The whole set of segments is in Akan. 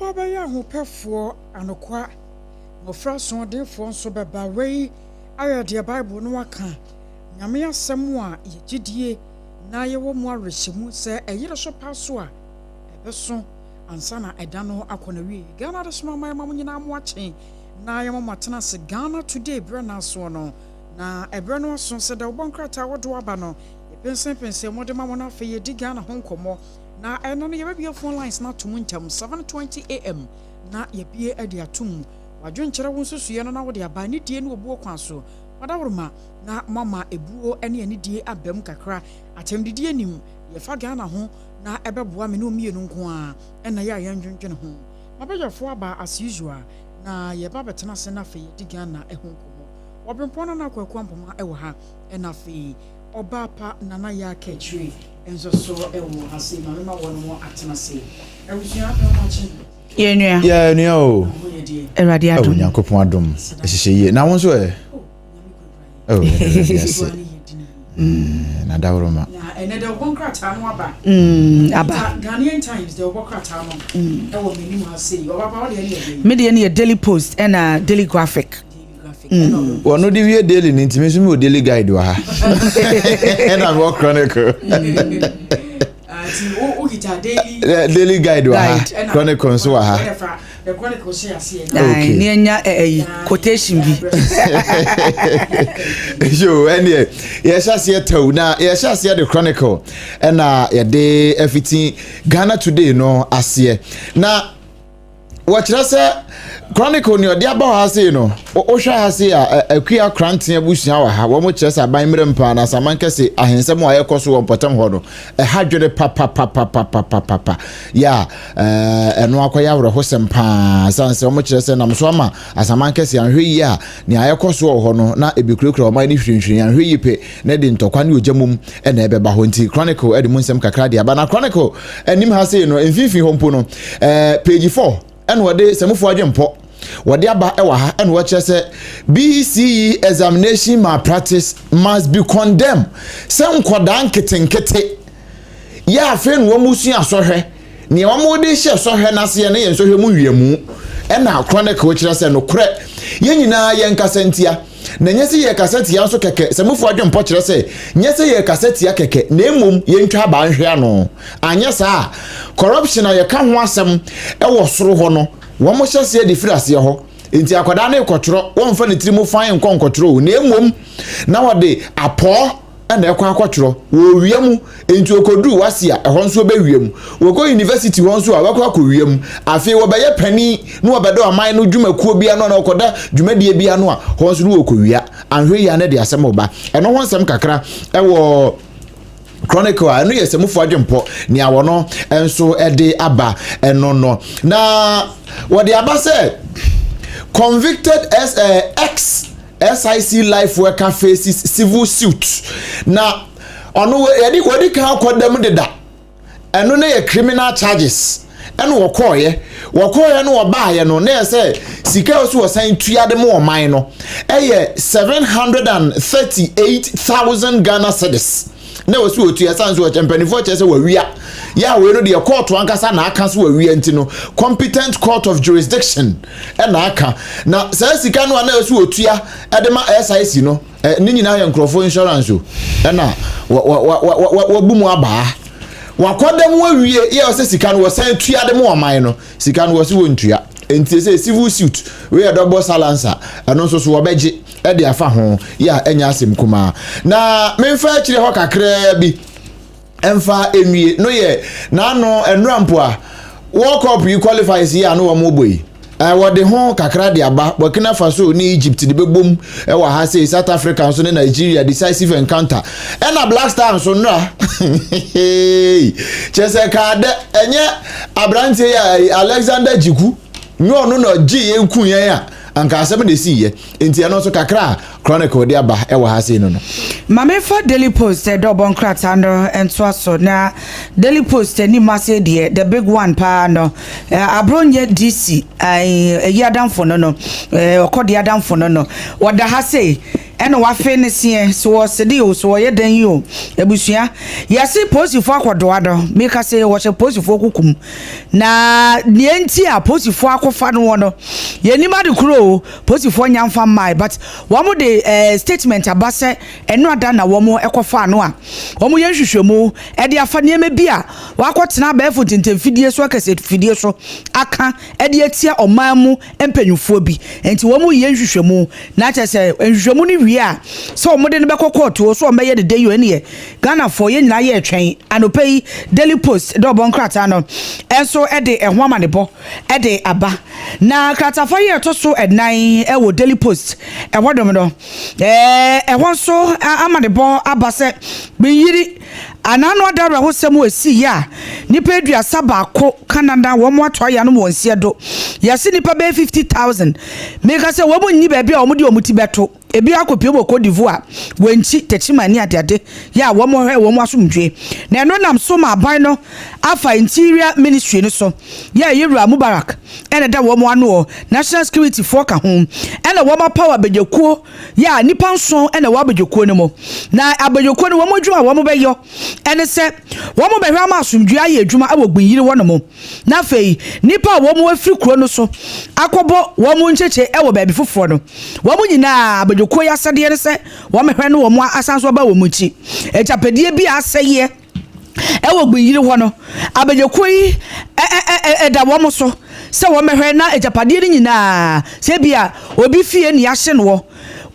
Papa ya ho pefo anokwa mofra so defo nso beba wei aya de Bible no aka nyame asem a yegidie na ye wo mu arehyimu se eyire so paso a ebeso ansa na eda no akona wi Ghana de soma mai mam nyina mo achen na ye mo matena se Ghana today bre na so no na ebre no so se de obonkrata wodo aba no pense mo de mam na fe ye di Ghana ho nkomo na eno no ye be phone lines na to muntam 7:20 am na ye bie ade atum wadwenkyere wo nsusuye no na wo de aba ni die no obuo kwan so wadaworoma na mama ebuo ene ani die abam kakra atemdidie nim ye fa Ghana ho na ebeboa me no mienu nko a ena ye ayandwendwen ho mabejafo aba as usual na ye ba betena se na fe ye di Ghana ehonkomo Brempong na kwaku ampoma ewo ha ena fe Obaapa nana ya ketri enzo so ewo hase mama won mo atena se ewusua amachi Yeah, o. Erade adom. Nyankopon adom. Ehihye na won so Oh, yes. Na dawroma. Na ene de obonkrata no aba. Aba. Ghanaian Times de obonkrata no. Ewo meni mu hase. Obaapa wo de ene. Me de ene Daily Post and a Daily Graphic. Well, no, the daily intimation with daily guide. And I'm more chronicle. Daily guide. Chronicle. So, the chronicle says, quotation. So, and yes, I see a tone. Now, yes, I see the chronicle. And a day everything Ghana today, no, I see. Now, what you say? Chronicle ni odi aba ha sei no o hwa ha sei a akua kranten abusia wa ha wo mo kyeresa aban mrempa na samanka sei ahensem wa yekoso wo potem ho no ha dwere papa ya eno akoya woro hosem pa sanse wo mo kyeresa na mso ama asamanka sei anhwe yi a ni ayekoso ho no na ebikurukura o man ni hwinhwin anhwe yi pe na de ntokwa ne ogyamum na ebeba ho nti Chronicle edi munsem kakra de aba na Chronicle anim ha sei no enfifi hompo no page 4 and what they semufo Adwempo what they aba ewa ha and what say BCE examination malpractice must be condemned some kwadan nkete ya afen wo musu asohwe ne wo mo de hye sohwe na se ne yen sohwe mu wiemu e na Chronicle kire say no kure ye nyina ye nkasantia na nyese ye kaseti ya so keke semufo Adwempo kire say nyese ye kaseti ya keke na emom ye ntwa ba nhwe ano anya sa corruption ye ka ho asem e wo soro ho no wo mo hyese de firase ho enti akwada na ekotro wo mfa ne tirimu fan nkonkotro na emom na wode apo na ekwa akotro wo wiemu enti okodu wasia ehon nso be wiemu wo go university won so awakwa ko wiemu afi wo be ye pani no wo be do aman no dwumakuo bia no na okoda dwumadie bia no a hon so no wo ko wia anhwe ya na de asem oba eno ho nsem kakra ewo Chronicle anu yesemufo Adwempo ni awono enso ede aba eno no na what the aba said convicted as ex SIC life worker faces civil suit na ono yedi wodi kan akodam deda eno na ye criminal charges eno wokoye no obaye no na say sika osu osan tuade mo oman no eye 738,000 Ghana cedis na wasu otu ya sanso wa champion chese wa wia ya we no de court ankasa na aka so wa wia nti no competent court of jurisdiction e na aka na sa sika no na wasu otu ya edema SIC no ni nyina ya nkrofo insurance o na wa bumu aba wakodam wa wie ya wase sika no wasan tuade mo oman no sika no wasu wontua enti say civil suit we double silencer eno so wo beje e de afa ho ya enya asem kuma na memfa kire ho kakra bi emfa enwie no ye na no enrampo a World Cup you qualifies ya no wo moboyi wo de ho kakra de aba Burkina Faso ni Egypt de bebom e wa ha say South Africa so ni Nigeria decisive encounter e na Black Stars so nra chese ka de enye Abrante ya Alexander Jiku nyo no no gi enku yen a anka asem de si ye enti eno so kakra Chronicle de aba e wa ha sei no mame for Daily Post do bonkrata no enso aso na Daily Post ni mase de the big one pa no abronye DC ai yadamfo no okode yadamfo no wada ha sei ena wa fe ne sie so sede o so ye dan yi o ebusua yesi posifo akodoa do me ka se wo che posifo kukum na ne nti a posifo akofa no no ye ni ma de kuro posifo nyamfa mai but wo mo de statement abase eno ada na wo mo ekofa no a wo mo ye hwehwemu e de afa ne bi a wa akotena ba efo tintem fidie so akase fidie so aka e de atia omamu empanyufo bi enti wo mo ye hwehwemu na cha se hwehwemu ni wie a so mo de ne be kokoto so mo ye de dey yo ne Ghana for ye nyina ye etwen anopai Daily Post do bon krata no enso e de ehwo amanebo e de aba na krata fa ye to so enan e wo Daily Post e wodom no ehwo so amanebo aba se biyiri anano adara ho semu esi ya nipa aduasa ba ko Canada wo mo ato ya no wonsie do yesi nipa be 50,000 meka se wo mo nyi ba bia wo mo de wo muti beto ebi akopie bo Cote d'Ivoire wenchi techimani adade ya wo mo hwe wo mo asomdwe na eno nam so ma ban no afa interior ministry no so ya Yewura Mubarak ene da wo mo ano national security for ka ho ene wo mo power bejekuo ya nipa nson ene wo bejekuo no mo na abejekuo no wo mo dwuma wo mo beyo ene se wo mo behwa ma asomdwe aye adwuma awogbanyiri wo no mo na fei nipa wo mo afiri kuro no so akobo wo mo ncheche ewo baabi foforo no wo mo nyina abejekuo ya sade ne se wo mehwe no wo mo asanso ba wo muchi echapedie bi aseye ewo gbanyiri ho no abejekuo yi da wo mo so se wo mehwe na echapade ni nyina se bia obi fie ni ahye no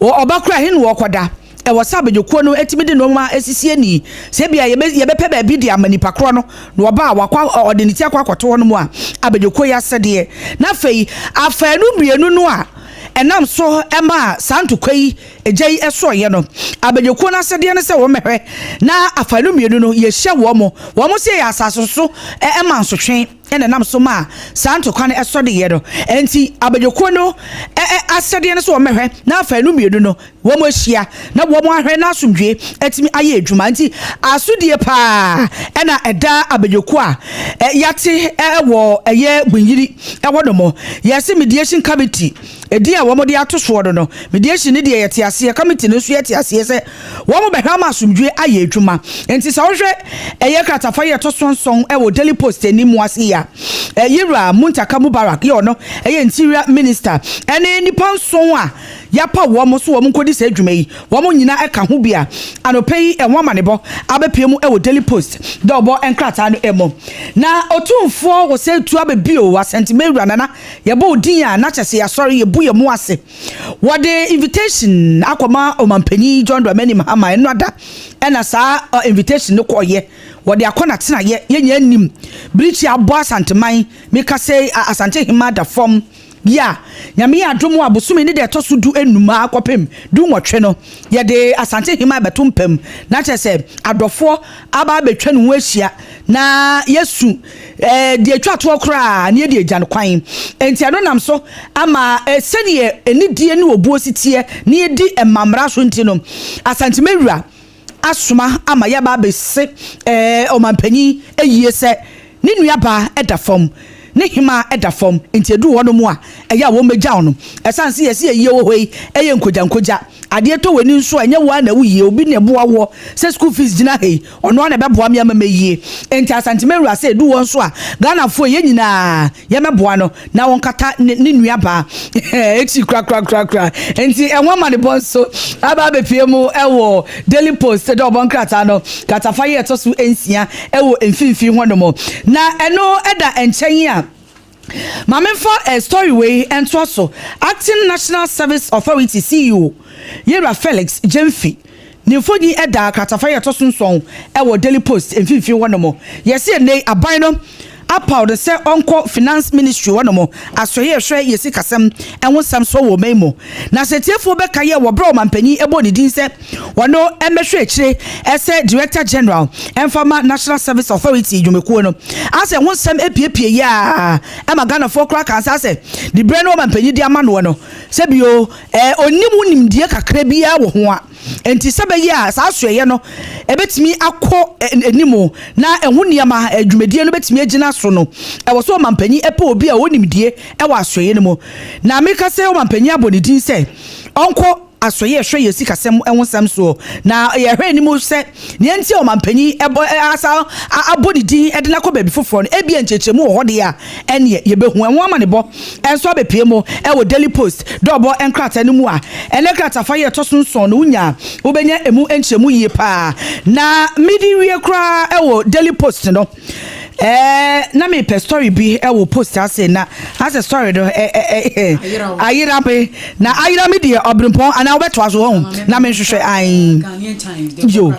obakura hin wo koda e wo sabejekuo no etimide no ma esisie ni se bia ye be pe ba bi di amanipa kro no no oba wakwa odeniti akwa akoto no mu a abejekuo ya sade na fei afanu bienu no a enam so ema santu kwai ejai eso ye no abejekuo na sade ne se wo mehwe na afanu mienu no ye hye wo mo se ya asaso so ema nsotwen ene nam so ma santu kwane eso de ye do enti abejekuo no asade ne se wo mehwe na afanu mienu no wo mo hia na wo mo ahwe na asomdwe etimi aye adwuma enti asudie pa ena eda abejekuo a yate wo eye gbunyiri wo no mo yesi mediation committee edi a wo mo de atoso do no mediation ne de yete ase committee no so yete ase se wo mo behwa ma asomdwe aye adwuma enti sa wo hwe eye kratafa ye to sonson wo Daily Post ni mu ase ya Yewura Mubarak ye no eye interior minister ene nipa nson a yapa wo mo so wo mo kodi se adwuma yi wo mo nyina eka ho bia anopai enwo amanebo abepiemu wo Daily Post dobo enkrata no emo na otumfo wo se tu abebio wa sentimewura nana ye bo din a na chese ya sorry ye bu ye mu ase wo de invitation akoma omampani John Dramani Mahama enoda ena sa invitation no koye wo de akona tena ye nya nim bridge abo asanteman meka say asante hima da form ya nyame ya domo abosumi ne de to so du enuma akopem du nwotwe no ye de asante hima betompem na chese adofo aba betwa no ahia na yesu de atwa to okra ne de agyan kwan enti ado nam so ama sene enidie ne obuo sitie ne di emamra so enti no asante mewura asuma ama ya ba bese omampanyi eyie se ne nuaba edafom ne hima edafom enti edu wono mu a eya wo megya no esanse yesi eyi wo hoi eye nkoja ade to wani nso enye wo na wuye obi ne boa wo se school fees gina hei ono na beboa me ama meyie enti asante mewura se edu won so a Ghana fo ye nyina ye meboa no na won kata ne nuaba exi kra enti enwa ma ne bonso aba bepie mu ewo Daily Post do bon krata no kata fa ye to so ensia ewo emfimfi ho no mo na eno eda enchen a Mamemfa a story way and so acting National Service Authority CEO Yewura Felix Jemfi Nifodi eda katafaya to sunson ewo Daily Post emfifi wonomo yesi ene aban no apa de se onko finance ministry wonomo asoye hwe yesi kasem enwo sam so wo memo na setiefo be kaye wo bro mampani ebo ni din se wono emehwe akire ese director general Enfama National Service Authority dwumekuo no ase ho sam epiepie ya ema Ghana for kra kan ase di bre no mampani di ama no no se bio onimu nimdie kakra bia wo ho a enti sebe ya sa asoye no ebetimi akọ enimo na ehu niama adwumedie no betimi agina so no ewo so mampani epa obi a onimdie ewa asoye no mo na meka se o mampani abonidin se onko asoye hwe ye sikasem enwosam so na ye hwe ni mo se ne nti o mampanyi asa abodi din e de na ko baby foforo no ebi enchechemu wo hode a ene ye behu enwo ama ne bo enso abepie mo e wo Daily Post dobo enkrata ne mu a ene krata fa ye tosunson no unya wo benya emu enchemu yie pa na midi wie kra e wo Daily Post no na me pe story bi e wo post ase na as a story do ayira pe na ayira me de Brempong ana wo beto aso ho na me hwehwe ai yo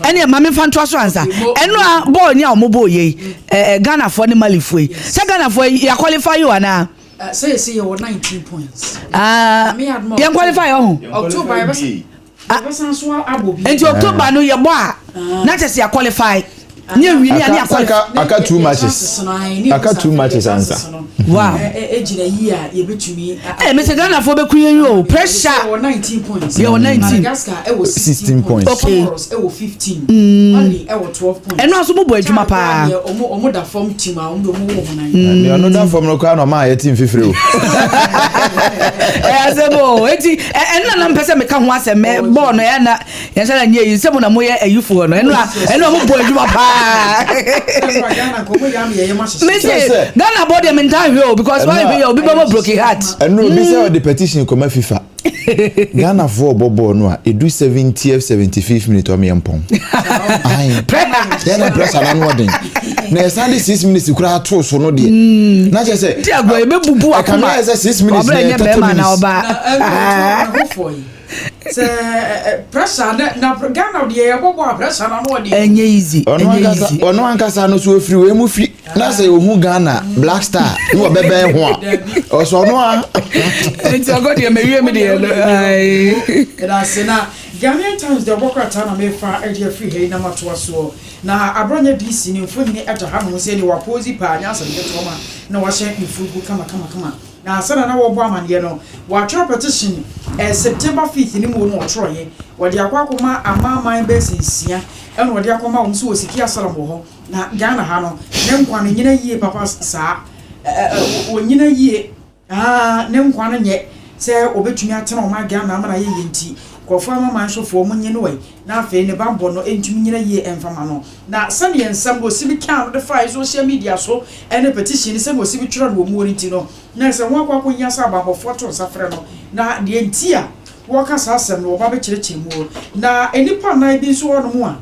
ene ma me fan to aso ansa eno a ball ni a mo ball ye Ghana for ni malifo se Ghana for ya qualify you ana say you 19 points ya qualify you October enti October no ye bo a na chese ya qualify ni wini ani aka 2 matches aka 2 matches answer wow ejira yi a ye betumi me se Ghana for be kuyen yo pressure 19 points ye 19 Madagascar e was 16 points okay e was 15 Mali e was 12 points eno aso bo adwuma pa omo da form team a omo wo honan me ono da form no kwa no ma ye team fifire o azebo eti eno na mpese me ka ho asem me ball no ya na ye sha na nye yi semu na mo ye ayufo no eno mo bo adwuma pa Ghana body me ntan hwe because why be obi be broken heart and no be say the petition come FIFA Ghana for bobo no a edu 70th 75th minute o me empon ai then press an one na Sunday 6 minutes kura to so no de na je say ti agbo e be bubu akama say 6 minutes na 30 minutes se pressure na Ghana de ye bobo pressure na no de enye easy ono ankasa no so free we mu free na say ohu Ghana Black Star no bebe ho a o so no a enti agodi me wie me de ai da se na Ghanaian Times the worker na me fa e free he na mato so na abronya DC ni mfoni eta ha no se ni wapozi pa nya se de to ma na wa hye ifugu kama na asana na wo bo amane no wa tro petition September 5th ni mu no otro ye wo de akwakoma amaman besinsia eno wo de akoma wo so osiki asalamu ho na Ghana ha no ne nkwa no nyina yie papa saa wo nyina yie ne nkwa no nye se obetumi atena o ma Ghana amana ye yenti kofo amaman sofo mu nye no wai na afi ne bambo no entumi nyina yie emfama no na sane ensam go sibi kan de file social media so ene petition se go sibi tworo no mu oriti no na se ho akwa konya sa babo foto safre no na de entia wo ka sa asem no oba be kireke mu na enipa na bi so wono mu a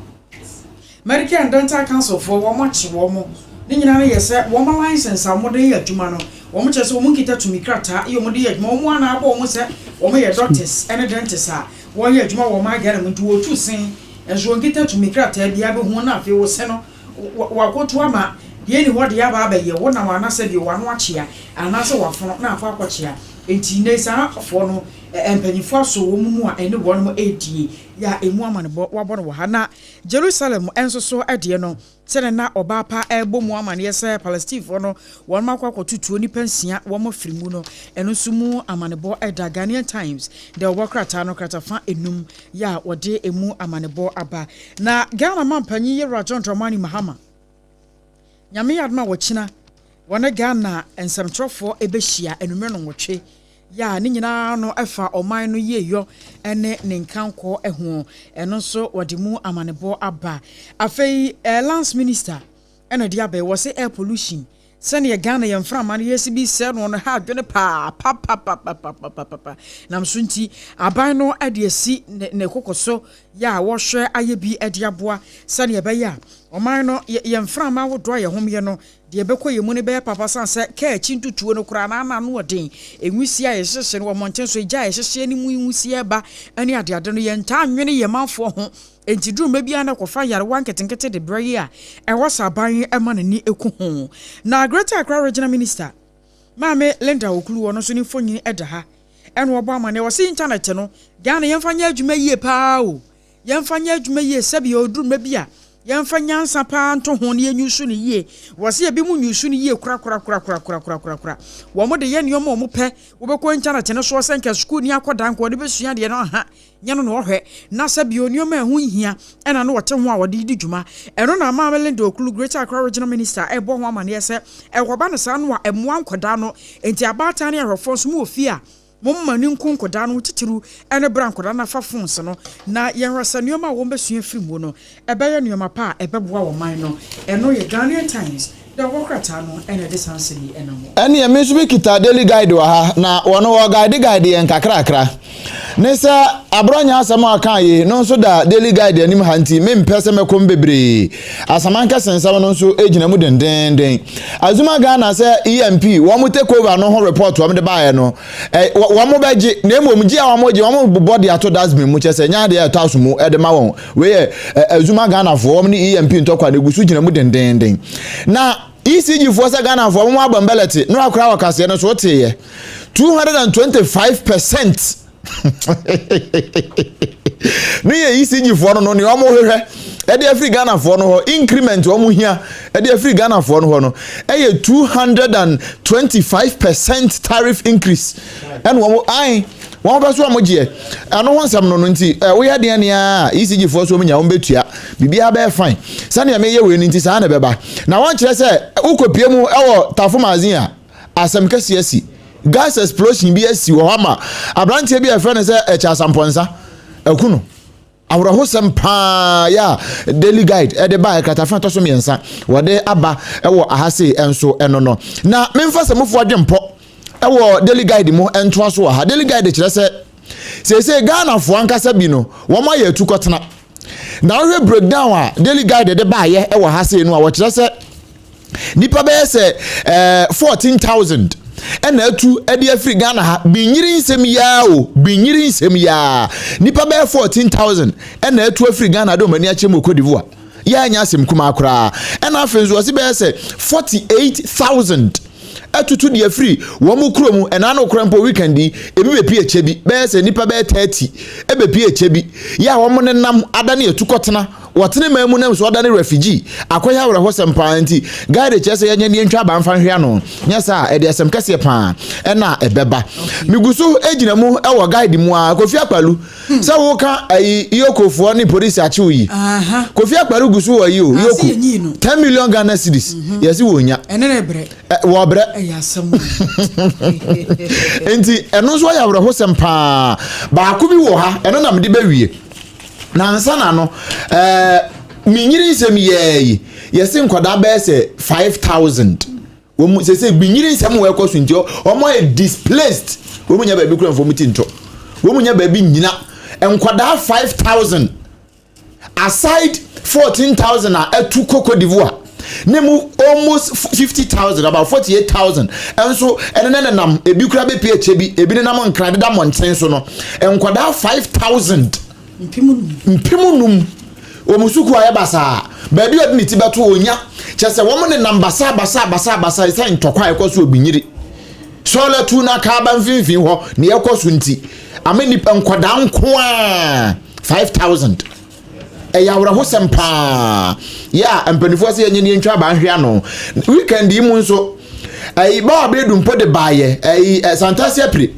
American Dental Council for wo machi wo mo ni nyina na yese wo ma license amode ye adwuma no wo mo chese wo mo kita tumi krata ye mo de ye adwuma wo mo ana abo mo se wo mo ye doctors ene dentists a wo ye adwuma wo ma gare mo ntu wo tu sen enso kita tumi krata bia be hu na afi wo se no wa kotu ama ye ni ho de ya ba ye wo na wana se bi wo no achia ana se wo fono na afa akochia enti ne sa afo no empanyifo so wo mu a ene wo no edie ya emu amane bo wabo no ha na Jerusalem enso so ade no sene na Obaapa ebo mu amane yese Palestine fo no won makwa kotutuo ni pensia wo mo firimu no eno so mu amane bo eda Ghanaian Times de obokrata no krata fa enum ya wode emu amane bo aba na Ghana mampanyi ye Rajon Dramani Mahama nyame yadma wo china wona Ghana ensamtrofo ebehia enumre no wotwe ya ni nyina no efa oman no yeyo ene ne nkanko eho eno so wodimu amanebo aba afei lance minister ene dia be wo se air pollution sene ye Ghana ye mfra man yesi bi se no no ha dwene pa nam sunti aban no ade asi ne kokoso ya wo hwe aye bi ade aboa sene ye be ya oman no ye mfra ma wo do ye homye no de bekoye mu ne be papa sanse ka chintutuo no kura na no odin enwusi a yehye no monten so gya yehye ni mu enwusi eba ani ade no ye nta anwene ye manfo ho enti duru mabia na kofa yare wanketenkete de brayi a ewo saban ema na ni eku ho na Greater Accra Regional Minister Mame Linda Okulu wono so ni fonyi eda ha eno obo amane wo se internet no Ghana yemfanya adwuma yie paa o yemfanya adwuma yie sabi oduru mabia yemfa nyansa pa nto ho ne nyusu ne yie wose ebi mu nyusu ne yie kura wo mo de ye ne omo pe wo be ko nchana tene so senke school ni akoda nko de besua de no ha nya no hwe na sabi onioma ehu hia ena no wote ho a wode di dwuma eno na ma Melinda Okulu Greater Accra Regional Minister ebo ho amane yese ewoba ne sa no a emu ankoda no enti abata ne ahwefo so mu ofia momma ni nko nkoda no titiru ene bra nkoda na fa phones no na yenrasa nioma wo mbesua firimu no ebeye nioma pa ebeboa wo man no eno ye Ghanaian Times the workata no ene de sanseni enamo ene ye me so be kita daily guide wa ha na wono wo guide en kakrakra ne sa abronya asama aka ye no so da daily guide anim hanti me mpese mekom bebre asamanka sensam no so ejina mu denden azuma Ghana se EMP wo mu take over no ho report wo me de baaye no wo mo beje na emom ji a wo mo je wo mo body ato dasbin mu chese nya de ato asomu e de ma won we azuma Ghana fo wo ni EMP ntokwa de gusu jina mu denden na ECG for Ghana for mo abambelete no akra wakase no so teye 225%. No ye ECG for no ni omo hwehwe e de Africa Ghana for no increment omo hia e de Africa Ghana for no no e ye 225% tariff increase and omo ai won ba so amogye ano wonsam no nti we ya de ania ECG for so omunya ombetua bibia ba fine sane me ye we nti sa na beba na won kire se ukopie mu ewo tafo magazine a asem kase asi gas explosion bi asi wo hama abrantie bi efre se echa samponsa akuno awraho sempa ya daily guide e de ba ekatafa to so miensa wode aba ewo ahase enso eno no na memfa se mufo adwempo ewo daily guide mu ento so ha daily guide kire se Ghana fo ankasa bi no wo ma ya tukotena na we breakdown a daily guide de ba ye ewo hase no a wo kire se nipa be se 14,000 ena atu edi Africa Ghana ha binyiri nsem ya o binyiri nsem ya nipa be 14,000 ena atu Africa Ghana do mani ache Cote d'Ivoire ya anya asem kuma akura ena afenzo osi be se 48,000 atutu de free wo mu kromu ena no krempo weekend ebi be pie chebi be se nipa be 30 ebe pie chebi ya wo mo nenam adane etukotena wotene mamu nam so adane refugee akoya wra hosempa anti guide chese yenye ni ntwa ba mfa hwea no nyesa e de asem kase pa ena ebeba migusu ejina mu ewo guide mu a Kofi Akpalu se wo ka ayi yokofo ni police achiuyi Kofi Akpalu gusu wo yi o yoku 10 million Ghana cedis yesi wo nya enene bre wo bre yasam enti eno so ya wra hosempa ba ko bi wo ha eno na mede ba wie na ansana no minyiri nsem yeyi yesi nkoda be se 5,000 wo mu se binyiri nsem wo ekoso nti o mo e displaced wo mu nya ba bi kura fo muti nto wo mu nya ba bi nyina nkoda 5,000 aside 14,000 a atu Cote d'Ivoire nemu almost 50,000 about 48,000 enso enene nam ebi kura be pie chebi ebi nam nkrade da monten so no nkoda 5,000 mpimunum omusuku aye basa ba bi odini beto onya chese wo mo ne number basa isa ntokwa ekoso obinyiri so la tu na ka ba mfinfin ho ne ekoso nti ameni nkoda nko a 5,000 eyawra ho sempa ya ampanifo se yenye ne ntwa ba hwea no weekend yi mu nso ayi ba obedu mpo de baye ayi santasia pre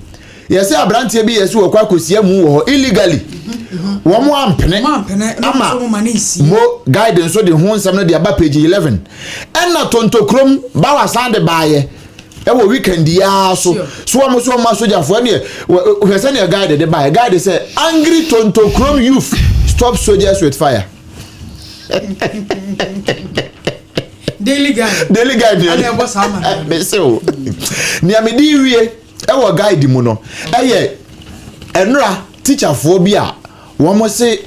yesi abrantie bi yesi wo kwa kosia mu wo illegally wo mo ampene ama mo guidance so de ho nsam no de aba page 11 enna tontokrom ba wasande baaye e wo weekend ya so wo mo so ma sojafo ne hwese ne guide de baaye guide say angry tontokrom youth stop soldiers with fire daily guide and e boss ama be so ni amedi wie ewo guide mu no eye enra teacher for bia womo say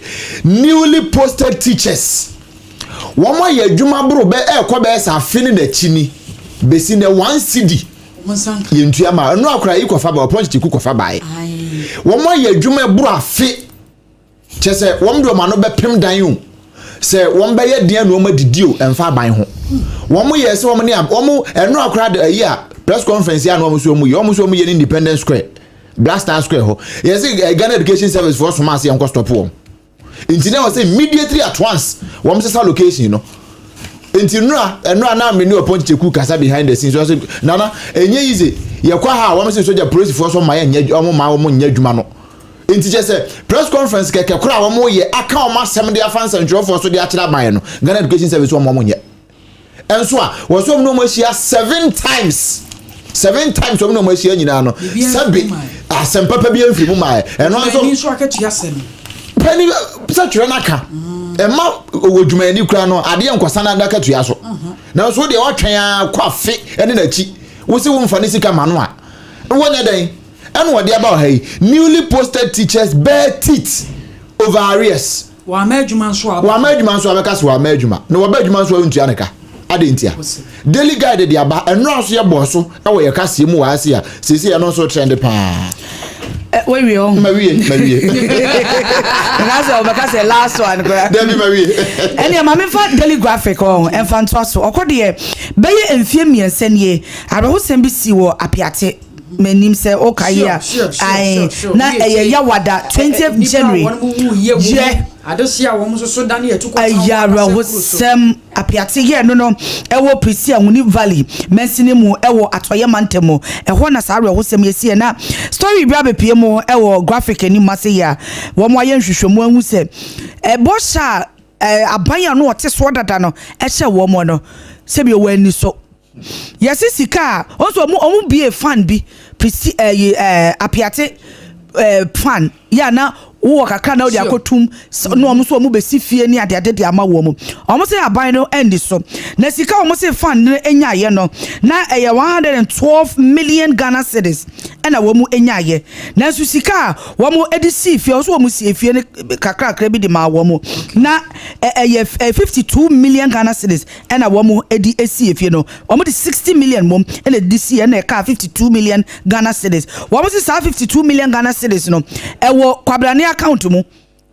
newly posted teachers womo ye adwuma bro be ekọ be sa afini na chini besi na 1 cedi ye ntua ma enra akora ikofa ba punch ti kukofa bai womo ye adwuma bro afi chese wom do ma no be pem dan yu se wom be ye dia no ma didio emfa ban ho womo ye se womo ne womo enra akora de ayi a press conference ya no so mu ye Independence Square Blaster Square ho yes Ghana Education Service for Somasi and stop wo intina was immediately at once wo say location you know intinura enura na me no point cheku kasa behind the scenes so nana enye easy ye kwa ha wo say soldier police for so my nya omo ma wo nya adwuma no inti je say press conference keke kura wo ye aka o ma sem de afansa ntro for so de akira ban no Ghana Education Service wo mo nye enso a wo so no mo shia 7 times wo no mo shia nyina no sabi asem papa bi amfiri mu ma eno anso ni so akatua sem pani sa twere naka ema wodwumani kura no ade enkwasa na ndaka tua so na so de watwen kwafe ene na chi wo se wo mfa ne sika ma no a wonya dan ene wo de aba ha yi newly posted teachers bear teeth over arrears wa ma adwuma nso abeka so wa ma adwuma na wa ba adwuma nso ntua neka ade ntia daily guide de aba eno so ye bo so na wo ye kase mu wa ase a sisi eno so trend pa we on mawie that's all because the last one David mawie any mama fa daily graphic on and fan to so okode be ye enfie miense nie abaho sem bi si wo apiate menim se okaya ai na yawada 20th January je adosia wo mo so dane etuko Agyeiwaa sem apiate ye no ewo prisi ahuni valley mensini mu ewo atoye mantemo eho na sa awo sem yesi na story bia bepie mu ewo graphic ani mase ya wo mo aye nhwehwemu ahu se bosha abanya no ote so dada no ehye wo mo no se bi wo ani so yesi sika onso omu bie fan bi prisi apiate fan ya na wo kakra na odi akotum no omo so omo besi fie ni ade de ama wo mo omo se aban no end so na sika omo se fan no enya ye no na 112 million Ghana cedis na wo mo enya ye na su sika wo mo edisi fie so omo si fie ni kakra bi de ma wo mo na 52 million Ghana cedis na wo mo edi esi fie no omo de 60 million mom na disi na ka 52 million Ghana cedis wo mo se 52 million Ghana cedis no ewo kwabrane account mu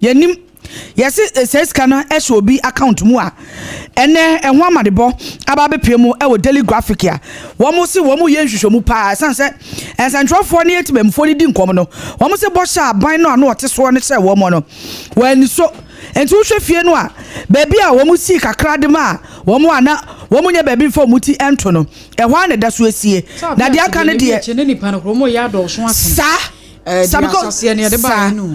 yenim yes says kana obi account mu a ene enho amadebo aba bepie mu e wo daily graphic ya wo mo se wo mo ye nhwehwemu pa sanse ensantrofo ne etibemfo ne di nkom no wo mo se bo sha aban no ano ote so ne se wo mo no wani so enti wo hwe fie no a baby a wo mo si kakra de ma wo mo ana wo mo nya baby fo muti ento no ehwa ne da so esie na de aka ne de ne nipa no mo ya do so asen sa sabiko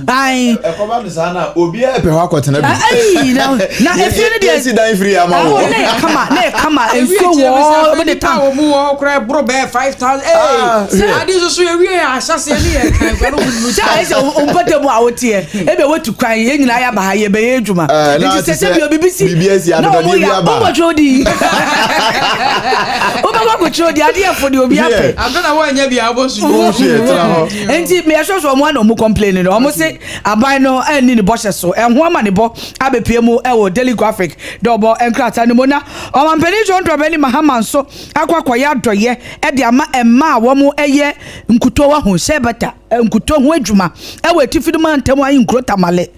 ai ekoba de sana obi e pe ho akotena bi ai na efie ne de si dan free ama wo na kama enso wo be de tam wo mu wo kra bro be 5000 adi so ewie asase ne ye kan kwa no mu ja ese umpete mu awotie ebe wetu kwan ye nyina ya ba ha ye be edwuma nti sese bi obibisi bibisi ado de bi aba o chodi o ba ko chodi adi afodi obi ape abena wo anya bi abosu enti me so mo na mo complain no mo say aban no ani ni boshe so enho ama ne bo abepie mu ewo daily graphic dobo enkrata ni mo na o man pani John Drobeni Mahama so akwakoya doye e de ama emma wo mo eye nkuto wa ho shebata nkuto ho adwuma ewo tifiduma ntemu ayi nkrota male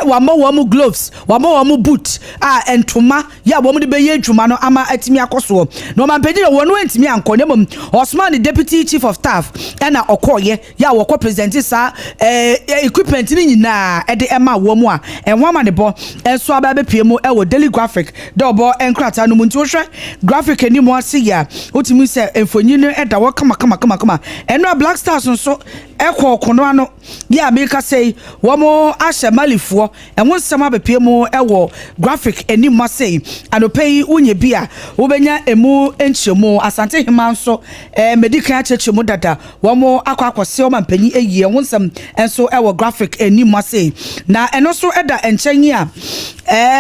wa mo gloves wa mo boot entoma ya wo mo de beye adwuma no ama atimi akoso no man pani wo no antimi ankonye mom Osman the deputy chief of staff na okoye ya wo ko present sa equipment ni nyina e de ema wo mu a enwa ma ne bo enso aba bepie mu ewo daily graphic dobo enkrata no mu nti wo hwe graphic ni mo ase ya otimi se enfonyi no e da wo kama eno black stars nso ekọ kono ano ya me ka sei wo mo ahye malifo enwo nsema bepie mu ewo graphic eni mo sei anopei unye bia wo benya emu enchemu asante hima nso medical achechemu dada wo mo akwa man panyi eyi enwo nsem enso ewo graphic eni mo sei na eno so eda enchenyi a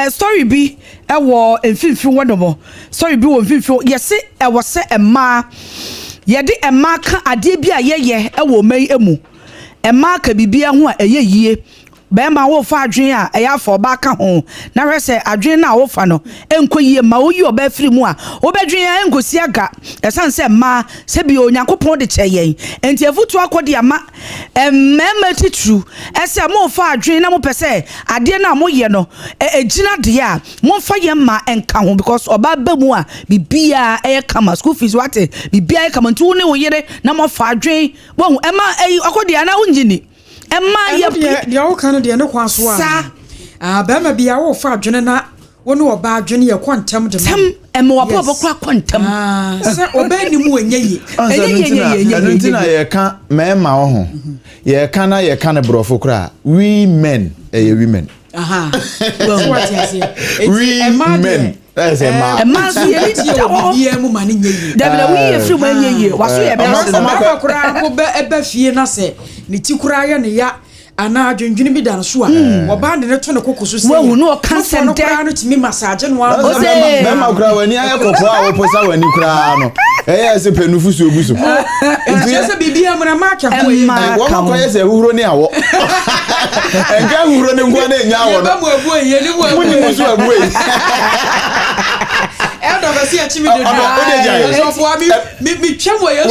story bi ewo emfimfi wodomo story bi wo mfimfi yesi ewo se emma yede emma ka ade bi a yeye ewo mai emu emma ka bibia ho a eyeyie bema wo fa adwen a eya fo ba ka ho na hwese adwen na wo fa no enkoyie ma oyi oba firi mu a obedwen a enkosi aga esanse ma se bi onyankopon de cheyen enti efutu akodi ama emmema titru ese mo fa adwen na mo pese ade na mo ye no ejina de a mo fa ye ma enka ho because oba ba mu a bibia eye kama school fees wate bibia eye kama ntu ne wo yere na mo fa adwen wo ema akodi ana unjini emma ye dia wo kan de ne kwaso a ba ma bia wo fa adwene na wo ne oba adwene ye kwantam de tem emma wo bo kwa kwantam se oba ni mu enye entina ye kan mema wo ho ye kan na ye kan brofo kra we men women what you say we men that's a man emma so ye ni bia mu ma ne nye yi da we ye free ma nye yi waso ye be kra ko be fie na se ne ti kura ya ne ya ana adwendwene bi dan so a oba de ne to ne kokoso se wo no kan sente no timi massage no a mema kura wani aye kokko a wo posa wani kura no se penufu so ogu so se bibia mra ma ka ko yi wo ma ko se huhuro ne awo enga huhuro ne ngwa na nya awo no ba mu abu ye ni mu ni so abu yi do ba si a chimi do so fo mi twemo ye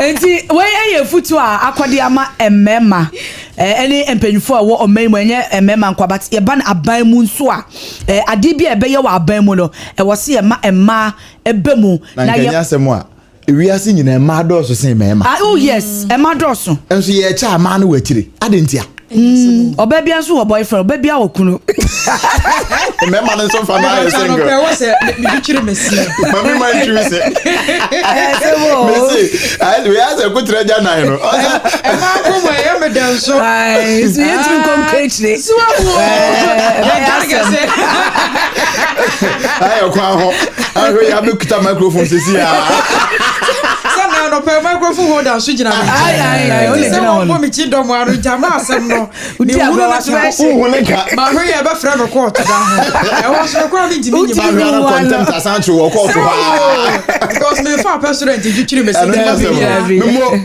enti wey futu a akwade ama emmema any empenyfo a wo oman mu enye emmema nkwa but ye ban aban mu nso a ade bi ebe ye wa aban mu no wo se ye ma emma ebe mu na ye asemu a ewiase nyina emma doso sen emmema oh yes emma doso enso ye cha ama na wakire ade ntia oba bia nso wo boyfriend oba bia wo kunu emmema no so fa na ye single no wo se mi chire mesi mami ma chire se mesi we has a good treasure na no emma ko mo ye me dan so ai so ye tun kom kechre so wo ayo kwa ho ayo ya be kuta microphone sisi ya sana no pe microphone holder so gina ai o le gina ho mi chi do mo aru jama asem no ni wuro na wo ne ka ma ho ye be fra no court da ho e wo so ko mi di mi ma na contempt asancho wo court ha because me fa president ju chiri me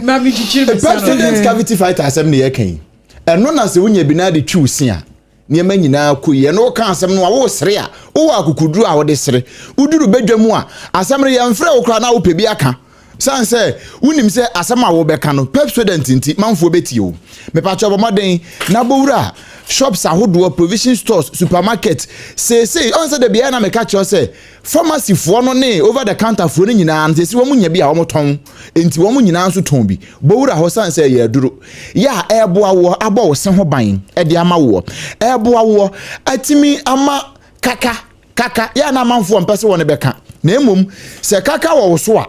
ma mi ju chiri me president cavity fighter asem ne ye kan eno na se wonya bi na de twiusi a niema nyina koye no ka asem no wo sere a wo akukuduru a wo de sere uduru badwamu a asem re ye mfre wo kra na wo pebi aka san say unim say asem a wo beka no president nti manfo beti o me pa cho bomoden na bowura shops ahodo provision stores supermarket say on say the bia na me ka cho say pharmacy fo no ne over the counter fo no nyina nti si wo munya bi a wo ton enti wo nyina nso ton bi bowura ho san say ye duro ya ebo awo abo wo se ho ban e de ama wo ebo awo atimi ama kaka ya na manfo mpese wo ne beka na emom se kaka wo so a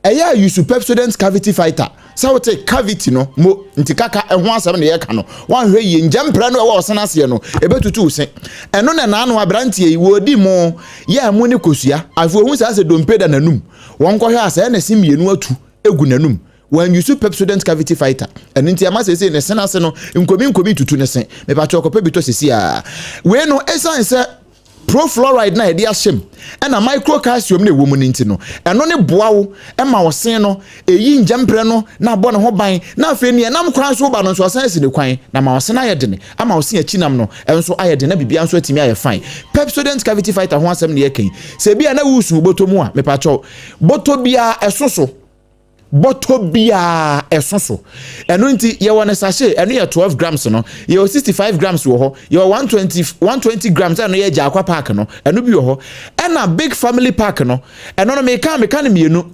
eya use Pepsodent cavity fighter so we take cavity no mo nti kaka ehho asem ne ye ka no wan hwe ye njempra no e wo osena se no ebetutu se eno na naano abrantie yi wodi mo ya mu ne kosua afo hu sa se dompeda nanum won ko hwe asa na simienu atu egu nanum when use Pepsodent cavity fighter eno nti ama se ne sena se no nkomi tutu ne se me pa chokope bi to sesi a we no essence profluoride na edi ashem na microcalcium na ewo ninti no eno ne boawo ma wosen no eyi njempre no na abo ne ho ban na afa ni enam kwan so ba no so asan si ne kwan na ma wosen ayede ama wosen achinam no enso ayede na bibia nso atimi aye fine Pepsodent cavity fighter ho asem ne yekan se bia na wusu boto mu a me pa cho boto bia esoso boto bia esoso eno nti ye wona sachet eno ye 12 grams no ye 65 grams wo ho ye 120 grams eno ye jakwa pack no eno bi wo ho ena big family pack no eno no me ka ne mienu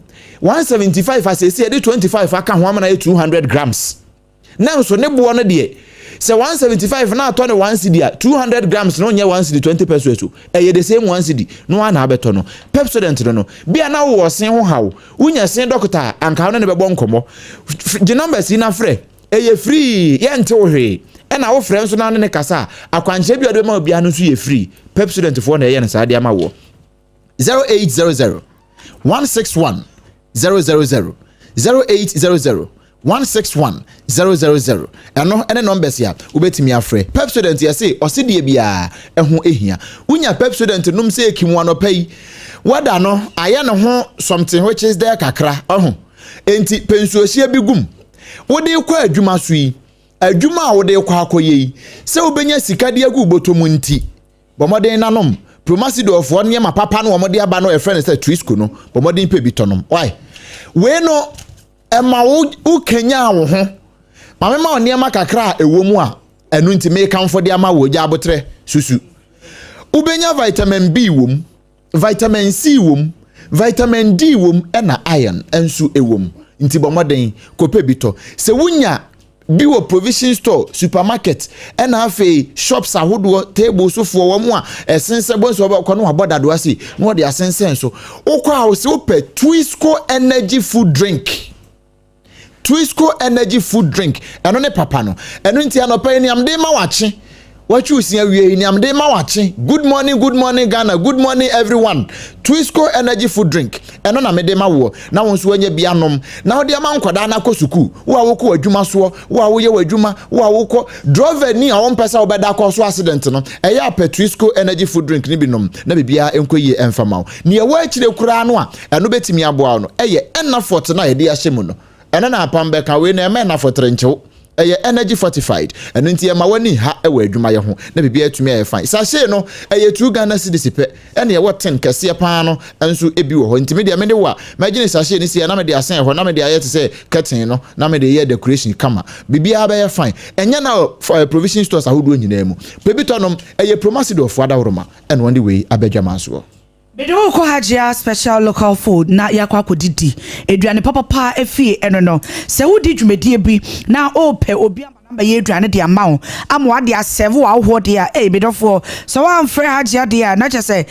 175 asese ye 25 aka ho amana ye 200 grams na so ne bo no de se 175 na ato ne 1 cedi a 200 grams no nye 1 cedi 20 pesos so eye the same 1 cedi no ana abeto no Pepsodent no bia na wo sen ho hawo unya sen doctor anka no ne bebo nkomo the numbers ina frɛ eye free ye nte wo hwe na wo frɛ nso na ne kasa akwanche bia do ma bia no so ye free Pepsodent fo na ye ne sa de ama wo 0800 161 000 0800 161 000 ene numbers ya ubetimi afre Pepsodent ya say osidie bia eho ehia unya Pepsodent num say ekimu anopai wada no aye ne ho something which is there kakra oho enti pensuohia bi gum wode kwa adwuma so yi adwuma a wode kwa akoye se obenya sika de agu botomu nti bomoden nanom promasido of one yema papa no omode aba no e friend say twisco no bomoden pe bi tonom why we no ema wo kenya wo ho mamema oniema kakra ewo mu a enu nti me kamfo de ama wo gya abotre susu ubenya vitamin B wom vitamin C wom vitamin D wom na iron ensu ewom nti bomoden kope bito se wunya biwo provision store supermarket na afi shops ahodo table so fo wo mu a esense bonso ko no abodado ase no de asense so ukwa ho se upe Twisco energy food drink Twisco energy food drink eno ne papa no eno nti anopa ni amde ma wache what you see we ni amde ma wache. Good morning Ghana, good morning everyone. Twisco energy food drink eno na mede ma wo na won so anya bia nom na wo de ma nkwada na kosuku wo a wo ko adwuma so wo a wo ye wadwuma wo a wo ko driver ni a won pesa wo beda ko so accident no eya pa Twisco energy food drink ni bi nom na bibia enkoyi emfama wo ni e wo akire kura no a eno betimi aboa no eye enafort na ye de ahyemu no eno na apambe ka we na eme enafort renchew eye energy fortified eno nti e ma wani ha e wa adwuma ye ho na bibia atumi aye fine sachet no eye 2 Ghana cedis pe ene ye wo 10 kese pa no enso ebi wo ho nti me de me de wa magine sachet ni si na me de asen ho na me de aye te say curtain no na me de ye decoration kama bibia ba ye fine enya na provision stores ahodo nyina mu pebito no eye promasido of adaworoma eno won de we abadwama so Bedo ko Agyeiwaa special local food na yakwa kodidi eduane papa efie eno no se wodi dwumedie bi na ope obi amamba ye eduane de amawo amwa de asevo awo de a bedofo so wan frɛ Agyeiwaa de a na kyese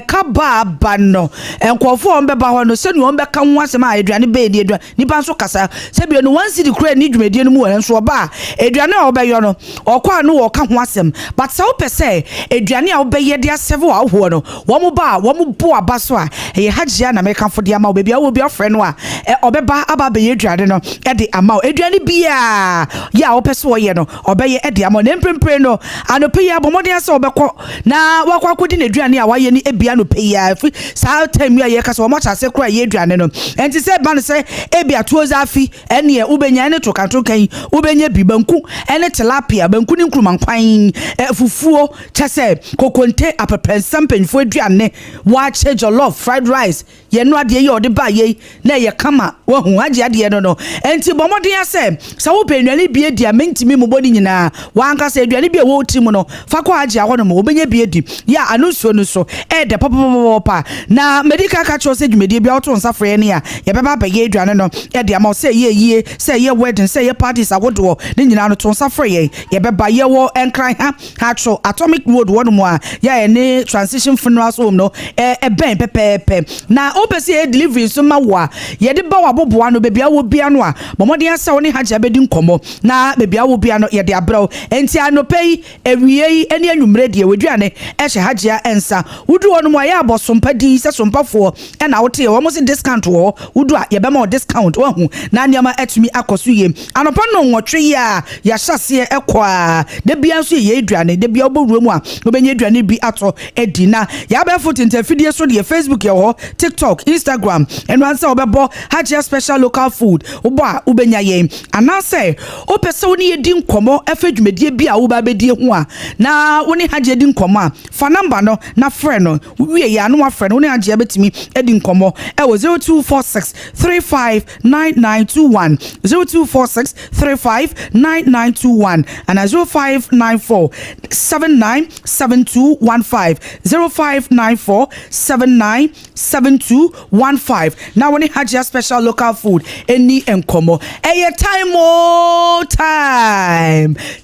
ka ba no enkofo on beba ho no se nu on beka ho asem a eduane be de eduane nipa nso kasa se bi no wan sidi kura ni dwumedie no mu enso oba eduane a obeyo no okwa no wo ka ho asem but se opese eduane a obeye de asevo awo no wo mo ba wo mo bo abaso a Agyeiwaa na meka fo de ama obebi a wo bi ofre no a obeba aba be ye eduane no e de ama eduane bia ya opese wo ye no obeye e de ama na mprempre no anope ya bomode ase obekọ na wakwa kodi na eduane a waye ni ebia no pe ya sa time ya ye kasa wo macha se kura ye eduane no enti se ban se ebia tuoza afi ene ubenya ne to kanto kan ubenya bi banku ene tilapia banku ni nkrumankwan fufuo chese kokonte apepensam penfo eduane wache jollof fried rice ye no ade ye ode ba ye na ye kama wo hu Agyeiwaa de no enti bomode ase sa wo penuane bi di mentimi mo bodi nyina wanka se eduane bi e wo timu no fa ko Agyeiwaa no mo obenya bi edi ya anusuo no so de papa na medical catch se dwumedie bi auto nsafre ne a ye beba ba ye eduane no de ama se ye se ye wedding se ye parties agodo ne nyina no to nsafre ye beba ye wo enkran ha tro atomic road wono mo a ya ne transition funeral home no ben pepepe na opese ye delivery so ma wo a ye de ba waboboa no bebia wo bia no a bomode asa wo ne Agyeiwaa bedi nkomo na bebia wo bia no ye de abraw enti anopei ewie ene anwumre de weduane ehye Agyeiwaa ensa wudu wono mo ya abosompa di se sompafo na wote wo mo se discount wo wudu a ye be ma discount wo hu na niama atumi akoso ye anopa no nwotwe ya hyase ekwa de bia nso ye eduane de bia obowuru mu a obenya eduane bi ato edina ya be foot interfidie so de Facebook ye ho TikTok Instagram eno ansa obebo Agyeiwaa special local food obo a ubenya ye anase opese woni yedi nkomo afadwumedie bi a wo ba bedie ho a na woni Agyeiwaa di nkomo a fa number no na frɛ no wie ya no wa frɛ no woni Agyeiwaa betimi edi nkomo e wo 0246359921 0246359921 and 0594797215 0594797215 na woni Agyeiwaa special local food eni enkomo eye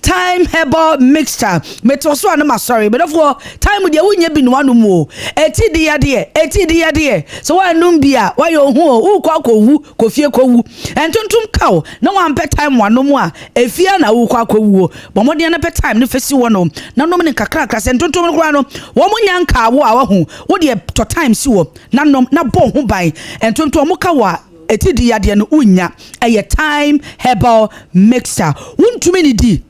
time herbal mixture metoso anama sorry but for time de wunya bi no anumu eti dia de so wanum bia wayo hu ukọ akowu kofie kowu entuntum kaw na wan pe time wanumu a efia na ukọ akowu bomode na pe time ne fesi wono na nom ne kakra entuntum kura no wo munya nka wo a wahu wo de to time si wo na nom na bo ho ban entuntum mo kawa eti dia de no unya eye time herbal mixture wuntumi ni di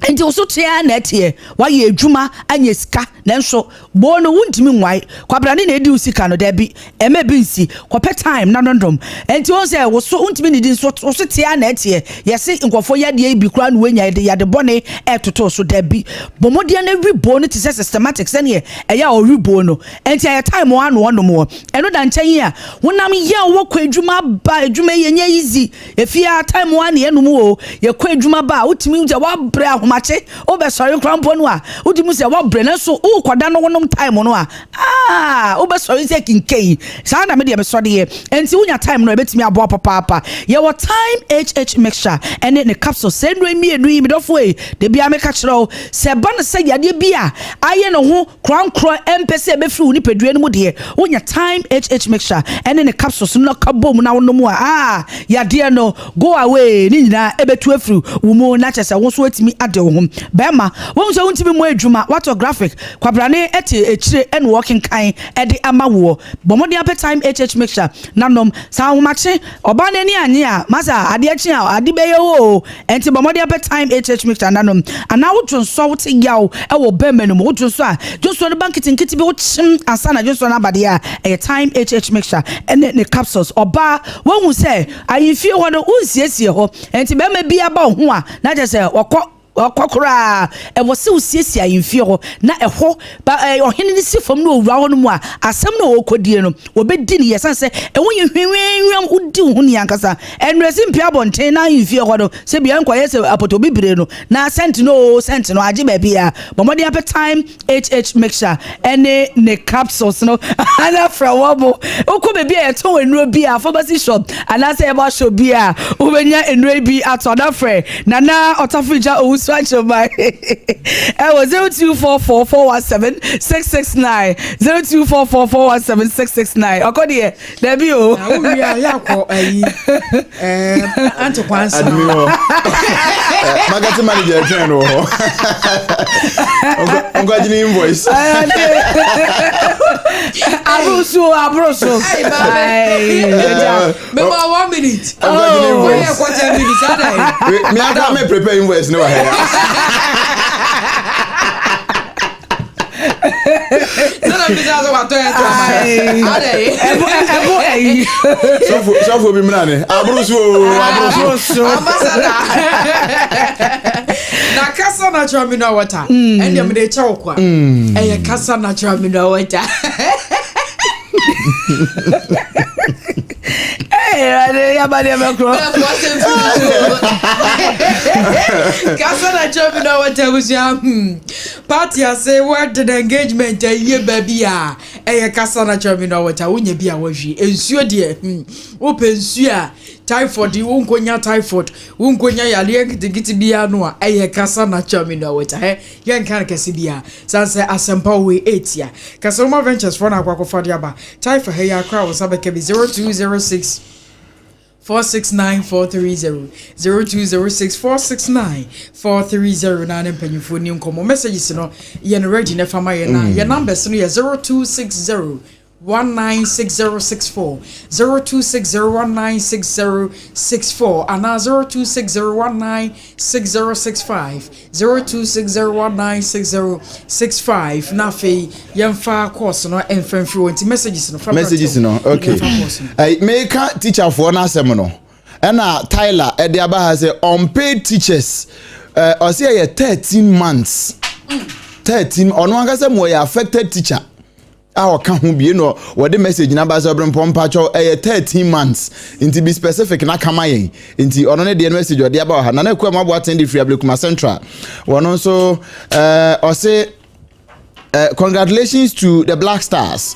enti oso tia na etie waye adwuma anya sika nanso bo no wuntimi nwai kwabrane na edi usika no da bi ema bi nsi kwape time na ndom enti won say wo so wuntimi ni di so oso tia na etie yesi nkofo yade bi kura no wenya yade bone etoto so da bi bomode na wi bo no ti systematic se ne eya o wi bo no enti aya time wa no no mo eno da nchen a wonam ye wo kwa adwuma ba adwuma yenya easy efia time wa ne enu mu o ye kwa adwuma ba wutimi nja wa bra mache obe sorry krampo no a udimu se wo bre na so ukoda no wonom time no a obe sorry se kinkai sa na me de be so de enti unya time no ebetimi abo papa ye wo time HH mixture ene ne capsule se no emi enu yi medofo e de bia me ka kire o se ba no se yade bia aye no ho krankro empese be firi ni pedue no mu de unya time HH mixture ene ne capsules no ka bom na wonom a yade no go away ni nyina ebetu afiri wo mu na chese wo so atimi ade home bema won so unti bi mo adwuma what graphic kwabrane eti echire en working kan edi ama wo bomodi appetime mixture nanom sa womache oba nani anye a masa ade achi a ade beye wo enti bomodi appetime mixture nanom ana wotun so wote yaw e wo bema no wotun so a joso no bankitin kiti bi wo chim ansana joso na bade a e time mixture and the capsules oba won say ayifie ho no unsiesie ho enti bema bia ba ho a na je say okokora e wo se usiesie ayimfie ho na eho ba ohene ni sifom no owura ho no mu a asem no okodie no obedi ni yesan se e won hwenwen udi ho ni ankasa enresi mpia bonten na ayimfie ho no se bia nkwa yese apoto bibire no na sent no age ba bia bomodi appetime mixture ene ne capsules no ana fra wobo okọ be bia eto enuro bia pharmacy shop ana se e ba shop bia ubenya enuro bi atoda frɛ nana otafija swatch your mind. It was 0244417669. 0244417669. Okodi, Debio. We are yako Antoquans. Marketing manager, general. I'm going to invoice. Abroso. Remember 1 minute. I'm going to invoice. Me, I can't prepare invoice. No, so be mnane abruso na kasa natural mineral water and dem dey chow kwa kasa natural mineral water. Ya bade makro. Kasa na job na wata busia. Party say what the engagement ye baby a. Kasa na job na wata unye bia wahwi. Ensuo de wo pensuo a typhoid wonkonya typhoid wonkonya yale gidigiti bia no a kasa na job na wata. Yen kan kase bia. Sanse asempa we 8 ya. Kasa Uma Ventures for na akwakofa de aba. Typhoid he ya kwa wo sabeke bi 0206 469-430 0206-469-430 na mpanyufo ni nkomo messages no ye no ready na fama ye na ye numbers no ye 0260196064 0260196064 and 0260196065 0260196065 na fe yemfa course no enfamfi wonti messages no from messages no okay make teacher for na asem no na Tyler e de aba ha say unpaid teachers or say 13 months 13 ono anga say mo affected teacher our can be no what the message na Agyeiwaa Brempong pacho 13 months into be specific na kama yen into ono ne the message or the about ha na na kwa mabo attend the free Ablekuma Central one also or say congratulations to the Black Stars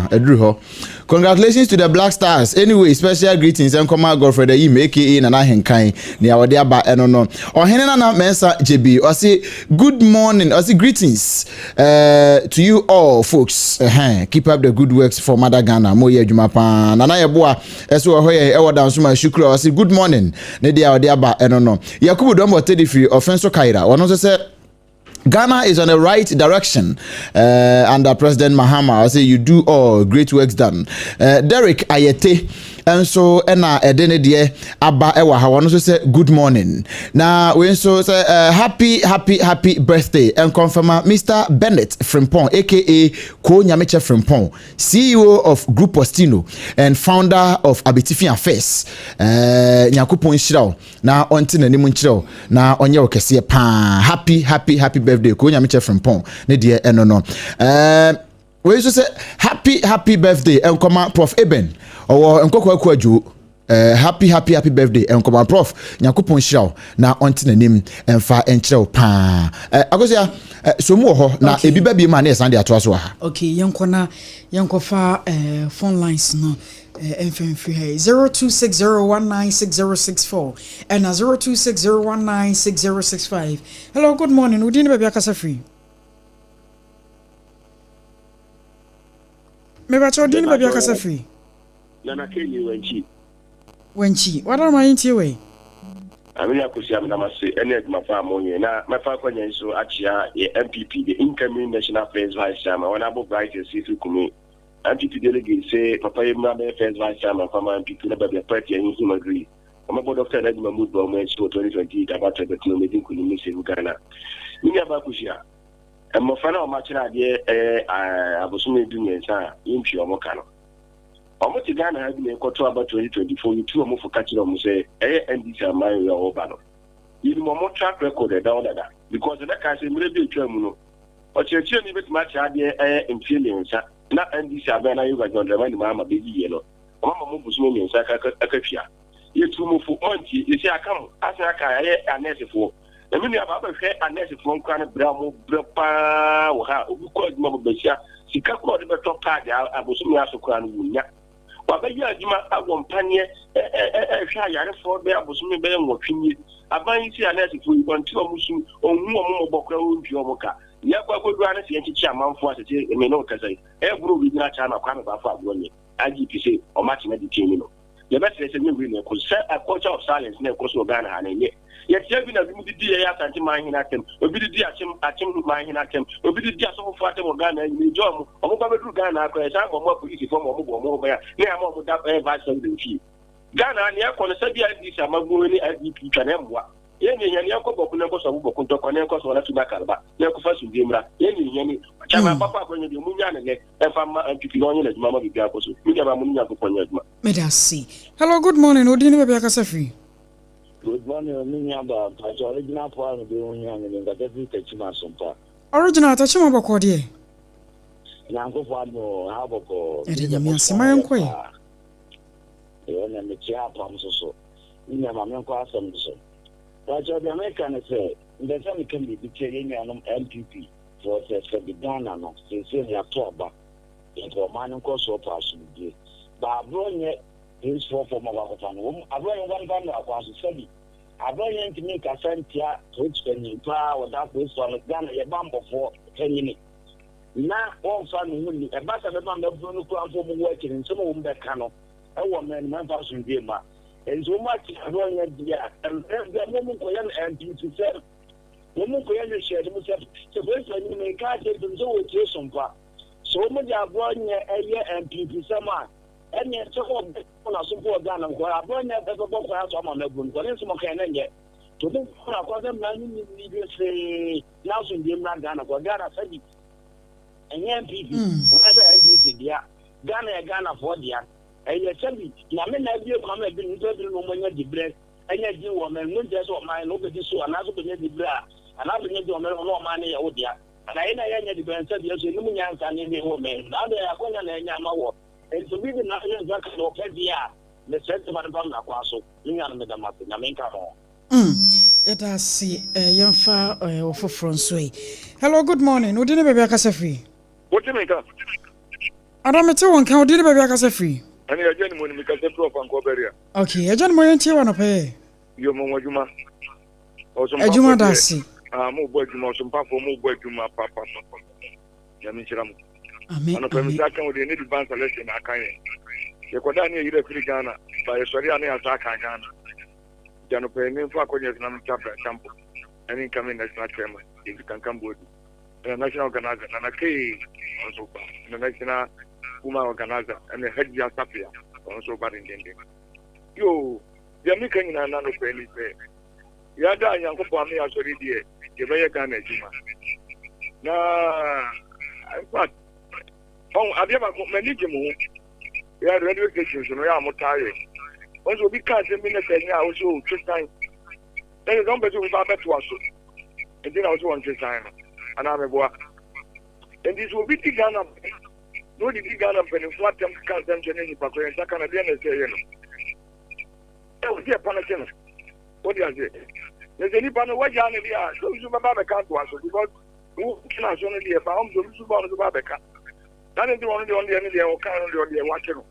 edru congratulations to the Black Stars anyway special greetings and come Godfred Ime aka Nana Henkan ni awade aba eno no ohene na mensa JB or say good morning or say greetings to you all folks keep up the good works for Mother Ghana moye adwuma pa Nana yeboa eso hoye e wodan so ma shukru or say good morning ne dia awade aba eno no Yakubu Dombo Tedifri offenso Kaira one also say Ghana is on the right direction under President Mahama. I say you do all great works done. Derek Ayete and so ena edene die aba ewa ha one so say good morning. Now we so say happy birthday and confirm Mr. Bennett Frempong aka Ko Nyameche Frempong, CEO of Group Postino and founder of Abitifian Affairs. Nyakopon Shiraw na onti na nimu nchiraw na onye okese pa happy birthday Ko Nyameche Frempong ne die eno no. We so say happy birthday and come Prof Eben or nkoko akwajo happy birthday and come Prof Nyakopon Shiraw na onti na nim emfa enchiraw pa Akosua so mu ho na ebi ba bi ma na esan de ato so ha okay yenkofa phone lines no FM3 0260196064 and 0260196065. Hello, good morning. We didn't be akasa free. Me ba cho didn't be akasa free. Na Kenny wenchi. What am I into way? Amini Akosua Namase, any of my family, now my father so actually MPP, the incoming National Affairs Vice Chairman, when I bought right and see to MPP delegate say, Papa, you know, the Affairs Vice Chairman from MPP, never be a party and him agree. I'm about Dr. Edmund Mood Bowman, so 2020, about the meeting could miss in Ghana. Mini Abakusia, and my final match idea, I was only doing a sign in Pure Mokano. Almost Ghana has been a quarter about 2024, you two more for catching them say, and these are my Obano. Even more track record down that because the next is maybe a terminal. But you're telling me much idea and feelings, not and these are when I was on the money, Mamma, baby yellow. Mamma was moving in Sakakafia. You two move for auntie, you say, I come, as I can, and that's for. The minute I've ever had a nest from Kana Bramo, Brapa, or how we call it Mama Bessia, she can't call the top party. I was soon asked to crown. But you are one panye, for there was me better watching it. I buy see a nest if we want to Musu or more Bokra Jomoka. Yako could run a chairman for us, I may not say, every week not time of Kana Bafa, I give you say, or matching at the team. The best is a new winner could set a culture of silence near Kosovo Ghana and yet. Yet, having a good idea at mine at him, or be the dear mine at him, or be the dear so far to Ghana and the job, or Mobile Ghana, because I'm more police from mobile, near more with that advice on the fee. Ghana and Yakon said, these are my going at the Canema. Yenny and Yako Bokunakos of Bokuntokonekos or Tubacaba, Yakofas in Dimra, Yenny, Chama Papa when you Munyan and Fama and Pipion as Mamma Gapos, Munia Munia. Medasi. Hello, good morning, Odini Babiakasafi. Good morning, Minyaba. The original part of the Union and the deputy Sompa. Original Tachima Bokodi. Nanko Fano, Haboko, Yamiasimayan Quay. The chair palms so. Minyama some so. But the American say, the time can be between MPP for the Ghana, since they are Toba, and for Manco so partially. But Bronya is for our family. I brought one band of us, said, I brought in to make a centia to extend in power without this one, Ghana, a bump for 10 minutes. Now, all family, a matter of man of Bruno from working in some of the canoe, a woman, 1,000 Gema. And so much I brought in and the moment for young and to sell. Woman for young share himself, so when you make a take them so with Sompa. So much I brought in a year and people summer. And yet, so on a support Ghana, where I brought never bought out on the boom, but it's more can yet. To think for a quarter man, you say, now in the Ghana, where Ghana said it. And young people, whatever I did, yeah, Ghana for the and you tell me, Yamin, have you come and been into the woman at the bread, and yet you woman, when there's what mine over this one, another beneath the bra, another beneath the woman, no money, oh dear. And I ain't the brand said, yes, you know, and in the woman. Now they are going to Yamawa. And to be the national record of the the sense of the Aquaso, you are the Martin, I mean, come on. Let us see young far for François. Hello, good morning. Who didn't baby Akasafi? What do you make up? I don't matter one count, did baby Akasafi. And you're genuine because they're from Coberia. Okay, I don't want to want to pay. You're Mojuma. Or some Ajuma Dasi. Move boy to some papa, move boy to my papa. Yamichiram. And a permission with the need advance election. I can't. You could not hear free Ghana by a Soriani attack Ghana. Janope, name for Koyan chapter sample. And incoming national chairman, if you can come with the national organizer, and a key also the national woman organizer, and the head Jasapia also bad in Denver. You, the American and none of any say. Yada young Pami as already a very Ghana. Now, in fact, I've never managed him. We are radio stations, and we are more tired. Also, because the minister now also 2 times. Then you don't bet with our bet to us. And then I also want to sign. And I'm a boy. And this will be the Ghana. No, the Ghana penny flat them to cast them to any Paco and Canadian say, you know. That was their Panacana. What do you say? There's any panel what Ghana they are. So you remember can't to us because who can I only a pound to Suban to Babeca? That is the only any day or kind of the watching.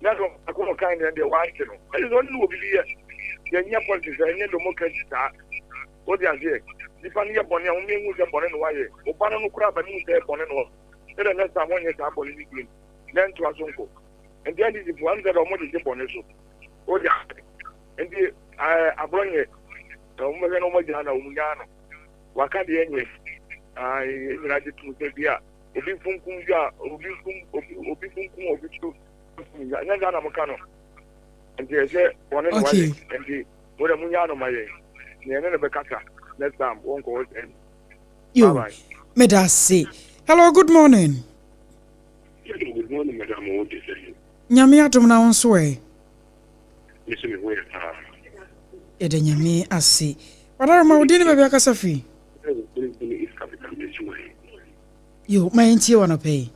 That's what I couldn't kind of the watching. That is only will be here. The near politics and the democracy start. What do you say? The funny upon your name was upon and why? Opana crab and you say upon and all. Then the next time 1 year sample in the then to a sonko. And then is one that are more than upon us. Oh, yeah. And the I bring it. Omwe no mojana umunyano. Wakati yenye raji tumsaidia. Obi funkunja, obi funkum obi tu. Nyanza na mkano. Nti se one no wale. Nti wole munyano maye. Ni ene bekaka. Next time won't go end. You. Bye bye. Medasi. Hello, good morning. Good morning, Madam. What is it? Nyame adom na wonso e. Listen me where Ede nyame ase. Wadara ma wodi ne bia kasa fi. Yo, my ntie wana pay.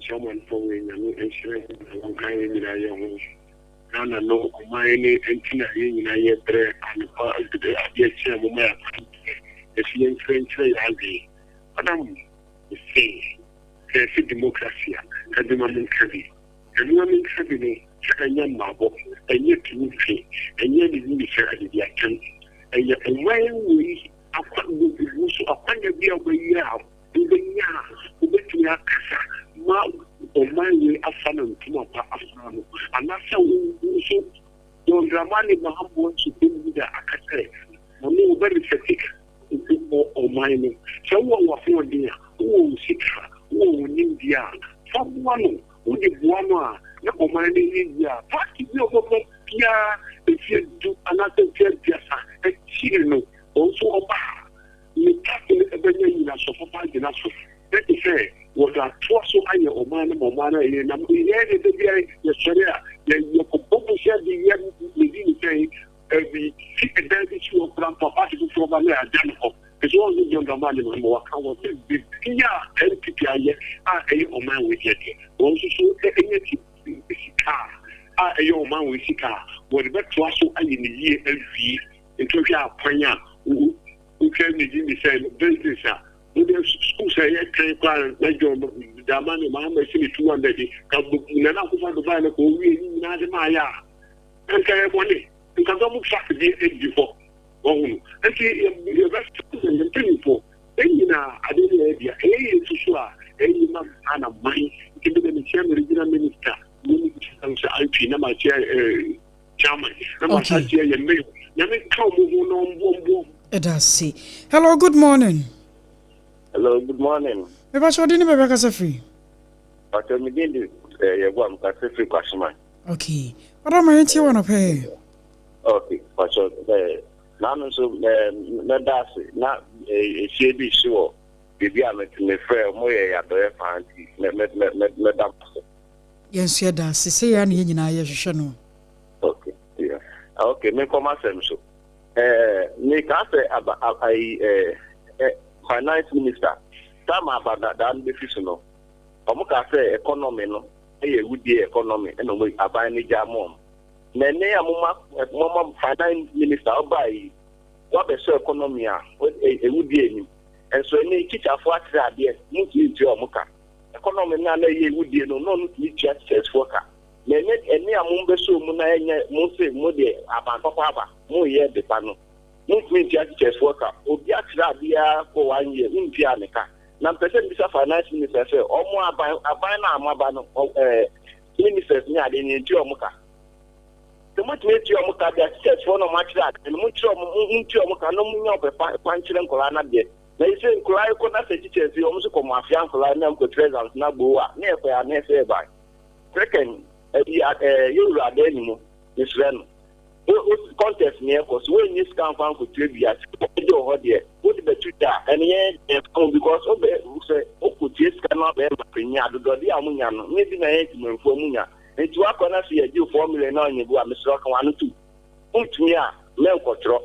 Someone for me, and sure, I'm kind of no, no, my name and Tina in a year and the idea chairman. If you ain't French, I'll be. But I'm saying, there's a democracy, and the woman can be. And the woman can be a young marble, and yet to pay, and yet the minister at the attempt. And yet, when we are upon the beer we have, in the year, we are ma o manye afana ntuma pa afana anasa wo so dramani mahambo so bi da akase mo no very static o manye so wo fo dia wo sika wo nindia so wano wo de buano a na o manye nindia party bi o ko pia e fi du anasa pia sa e chiri no o so oba ni takile e benya ina so papa de na so let me say what are so high or man in number yesterday, you could share the year within saying every issue of grandpa party from a identical. It's all the younger man in more account. Yeah, NPPI are a man with it. Also, any car, a young man with a car. What about to us in the year every into your pioneer who can be the same business. School say na job da man ma ma si 200 ka na na ku fa do ba na ko wi ni na de ma ya en ka e boni en ka do mu fa di e di fo ohun en ki e ba se en po en na ade ne dia e su su a en ma ana mai ki de ni chairman regional minister ni ki sa IP na ma chairman na ma sa ye me na me ka mo no mbombo Edasi. Hello, good morning. Hello, good morning. Eba shodi ni bebe kasa free. Pato mi dindi yegwa mkasa free kwa shima. Okay. Wadara ma ntie wana pay. Okay, pato nanu so na dasi na shebi shiwo bibi me frɛ mo ye ya do fanti me dapso. Yensu ya dasi se ya ni nyina ye hwehwe no. Okay, yeah. Okay, me koma sem so. Me ka se finance minister time about that beneficial no omuka say economy no e wudi economy e no aban ni jamom na ne amuma finance minister obai what be so economy a e wudi eni enso ni teacher for atra de muti nti omuka economy na e wudi no no teacher for ka na ne eni amumbe so mu na enye mu se mu de aban papa aba mu ye de pa no movement teachers worker obi atra bia for 1 year ntia neka na person bisa finance minister say omo aban na amaba no ministers ni ade ni ntia omuka the much me ntia omuka bia teachers for no match that and mu ntia omuka no mu nya opepa kwanchire nkola na de na ise nkola ko na say teachers yo mu so ko mafia nkola na ko treasures na gbo a na e ko ya na say ba second you are there ni mo israel contest near because when you scan fan for 12 years, what the Twitter and because say cannot be Amunya, maybe I for Munya. And to work on us here, you formula now you go, Mr. Rock 1 2. Umtia, Melcotro,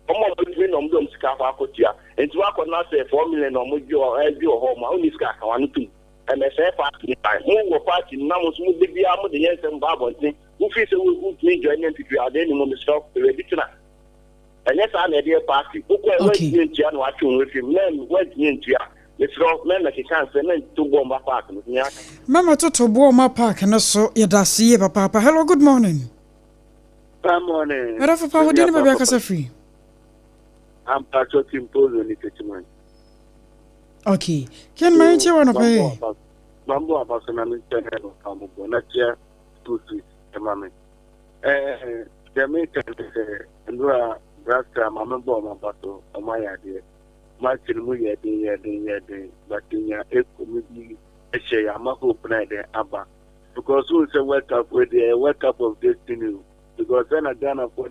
almost between them Scafa Cotia, and to work on us a 4 million or Mujo or Elvio home, only Scafa 1 2. And I say, party, party, Namus, Mubi, Amu, the yes and Babon thing. Who feels who need join into the identity on the stock, ready to that. And yes, I'm a dear party. Who went into and watching with him, men went into ya. It's wrong, men like he can't send to Bomba Park. Mama Toto Bomba Park and also Yadasi, Papa. Hello, good morning. Good morning. What if Papa didn't have a casa free? I'm talking to the okay. Can my auntie want to pay? Bambo about an internal Bambo, not yet 2 3. The American and Brasta, Mamma Bomb, Bato, or my idea. My children, but in your echo, maybe a share, I'm not open idea, Abba. Because who say wake up with the wake up of destiny? Because then I done for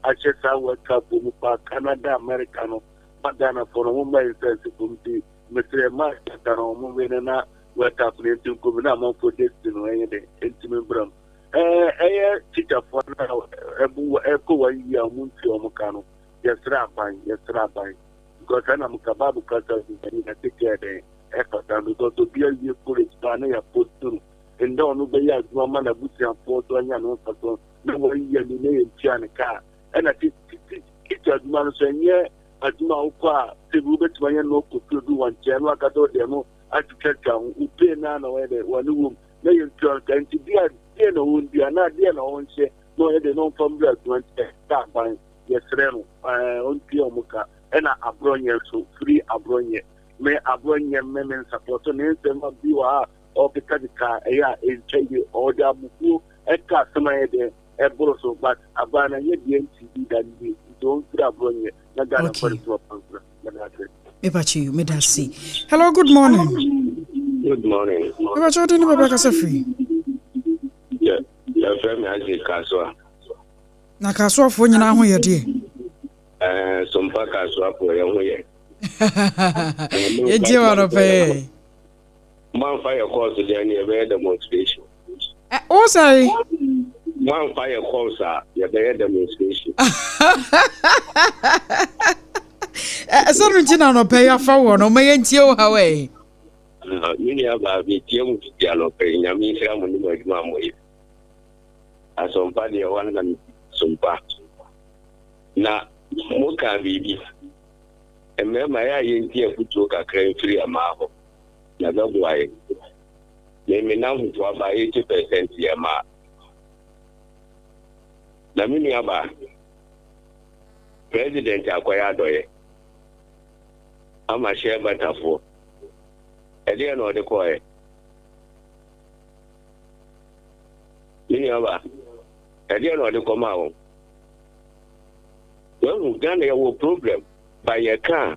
I just wake up with Canada, Americano, but then for a woman says to Mr. Master, moving and not wake up into Governor for destiny, intimate brum. Teacher for now, echo a year, Munti Omocano. Yes, Rabbi, because I'm a Kababu Kata in a ticket effort, because to be a year for it, Spania put through. And don't obey as woman a butcher and photo and no person, no way you need a car. And I think it's a man saying, yeah, as Maupa, the Rubet Mayan could do one channel, I got all demo, I to catch down, who pay none or one room, they enjoy and to be a dear no one, they are not dear no one say, no, they don't come back to start buying. Yes, Reno, on Piomuka, and a bronyer, so free a bronyer. May a bronyer men support on them of you are. Or because the car, is changing or the Abuku, a customer there, a broso, but a banner yet the NCD that we don't grab on yet. Ebachi, may I see. Hello, good morning. Good morning. About your dinner, Rebecca free. Yeah, your friend has a Akosua. Akosua for you now, your dear. Sompa Akosua for your way. Agyeiwaa Brempong. Man fire calls to the demonstration. Oh, sorry. Man fire calls are the demonstration. Something on a pay a forward or may entail away. Many of our VTM dialogue paying a means I'm on the mom way. As somebody one and some part. Now, what can be? And then my eye in here put to a crane free a marble. That's why they may now to about 80% here. Naminiaba President Agyeiwaa I'm a share better for a dear no the coy. Miniaba a dear no the come. Well, Ghana will problem by a car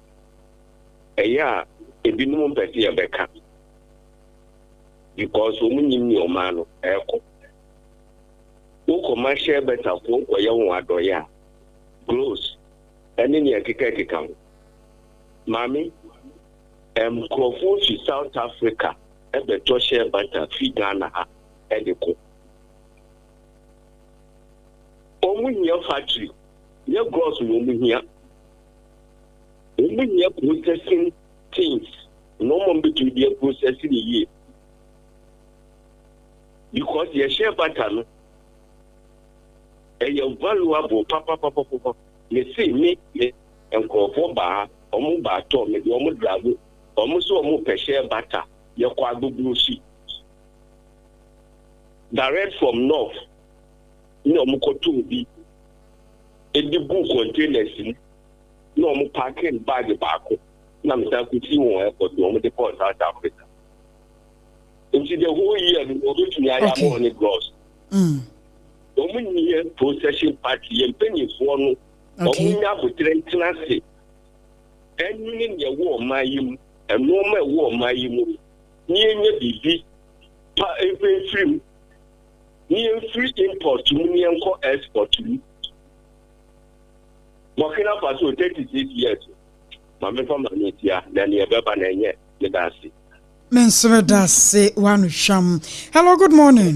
a year. A minimum per year back because women in your man, echo. Who commercial better for or young wadoya gross and in your kick account. Mammy, Crawford to South Africa at the Tosha better feed Ghana at the cook. Only your factory, your gross woman here. Women here processing things no one between the processing year because your share pattern and your valuable papa. You see me and call for bar or more bar to me, the almost drive almost so more per share butter, your quadruple blue sheet. Direct from north, no more to be in the book containers, no more parking by the back. Nam sa kuti won airport no mo deport South Africa. Into the whole year we go to the money gross. Omunye processing party empany for no. Omunya go trentenase. Enu ne wo mayim, enu ma wo mayim. Ni enye bibi pa free. Ni free import to ni enko export to. Burkina Faso 36 years. Mame from Malaysia, then you ever bananye, the Darcy. Mensur Darcy, one sham. Hello, good morning.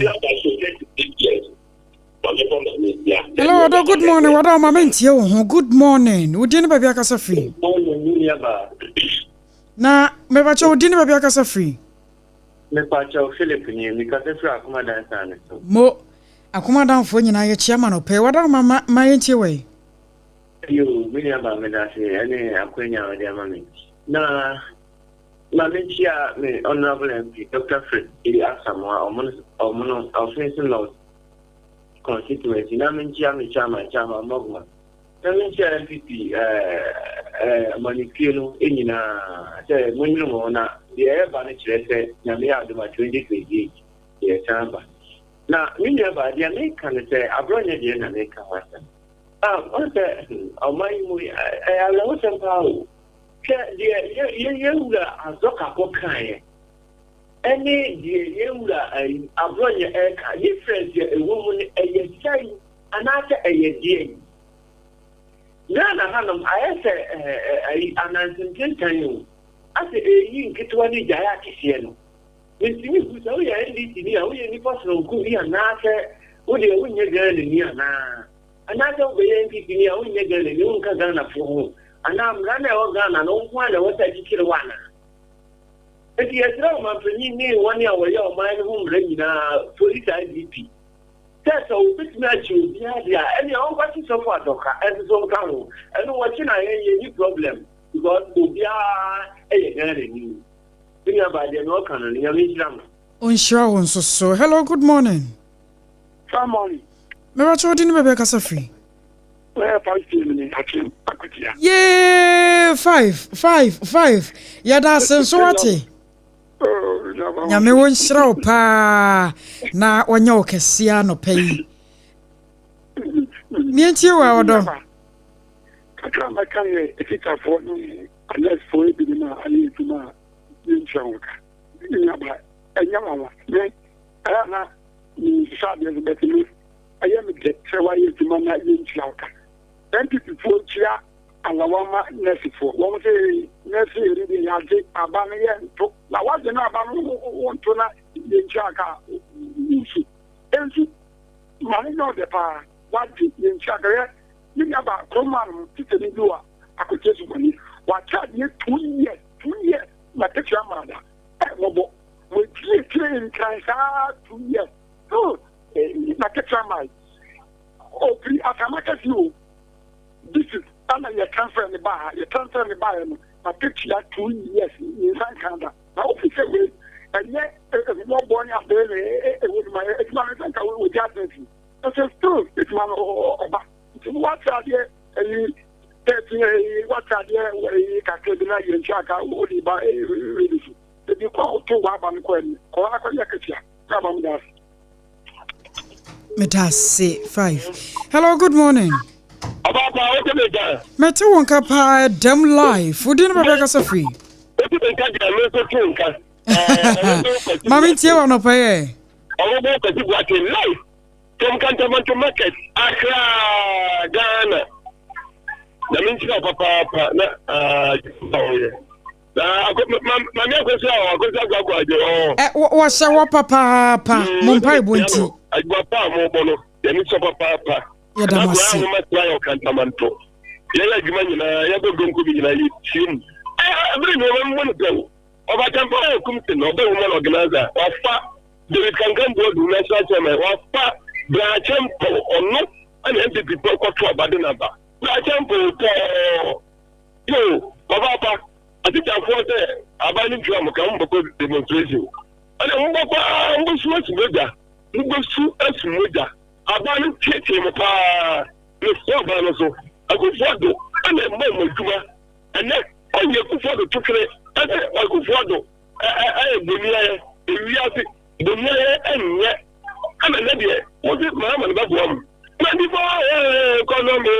Hello, good morning. What are my men? Good morning. We didn't be a casa free. Na, me bacho didn't be a casa free. Me bacho Philippine, because if you are commandant, Mo, a commandant for you, I chairman of pay. What are my way? You, William Medasi, any Aquina, dear mammy. Nah, Mamicia, me honorable MP, Dr. Fred, he asked someone or mono offensive laws constituency. Namicia, me chama, Mogma. Namicia MPP, Manicino, Inina, Munumona, the air banishlet, Namia, the 2028, the Samba. Now, we never, the American say, I brought you the American Western. What's that? Oh, my, I love some power. You are a Zoka. Any you are a brother, a different woman, a child, and after a year. Nana Hanum, I say, an answer. I say, you get one in Jayaki. When you go, we are any possible good here, and after, would you win your girl in here now? Another way, people here, win your girl in your Kazana for and I'm running all gun and don't want what I kill one. If you are no man for me 1 year away, your mind home bringing a police IDP. That's all bit match you, yeah, and your own watching so far, Doctor, and so come. I know what you know, any problem because we are a girl in you. Think about the no canon, you're in Unsure so. Hello, good morning. Good morning. Meracho didn't be Casafi. Where 5 minutes? Yeah, five. Yada sensuati. Nyame won shira pa na onye okesia no pay. Mienti wa odo. Kaka makanye ekita for no unless for bi na ali tuma nchonka. Nyaba enyama me ana ni sabe betini ayem de sewa yituma na nchonka. MPP for chia alawama nesi for won say nesi ready yaje abana ye to la waje na abana won to na nchaka nsi ensi mani no de pa waje nchaka ye ni aba koman titeni duwa akotesu mani wa charge ye 2 years na teacher mada wobo we clear in kansa 2 years so na teacher mada o pri akamaka si this is ana your transfer the bar no na teach ya 2 years in San Canada na officer we and yet no born up there with my it's man think we just think so still it's man oba what are there and what are there we can do na yin chaka ODEHYIEBA really the be call to wa ba ko ya katia ka ba mu Metase 5. Hello, good morning. Obaapa, what you mean? Mete won kapa dem life. Udi no bebe kasa free. What you mean? Kaja me so tunka. Mami tie wa no paye. Owo bo ko ti gwa ke life. Tom Kantamanto market Accra, Ghana. Na minchi na papa na na mami Akosua gwa je Wa sha wa papa mo mpa ibonti. Agwa pa mo bono. Yemi so papa. Ya damasi. Ya Kantamanto. Ya juma nyina ya gogo nko bi nyina yi tim. Every no one go. Oba tempo kumte no be woman organizer. Wafa David Kankan board national chairman. Wafa Brachempo ono and MPP ko to abade naba. Brachempo to yo Obaapa atita for say abani drum kan mboko demonstration. Ana mboko mbusu asimoja. Mbusu asimoja. Abani tete mo pa le so ba no so Akosua ana mo djuma ana onye Akosua tukere ana Akosua bonia ewiase bonia enye ana na de mo se mama na babu am na di fo economy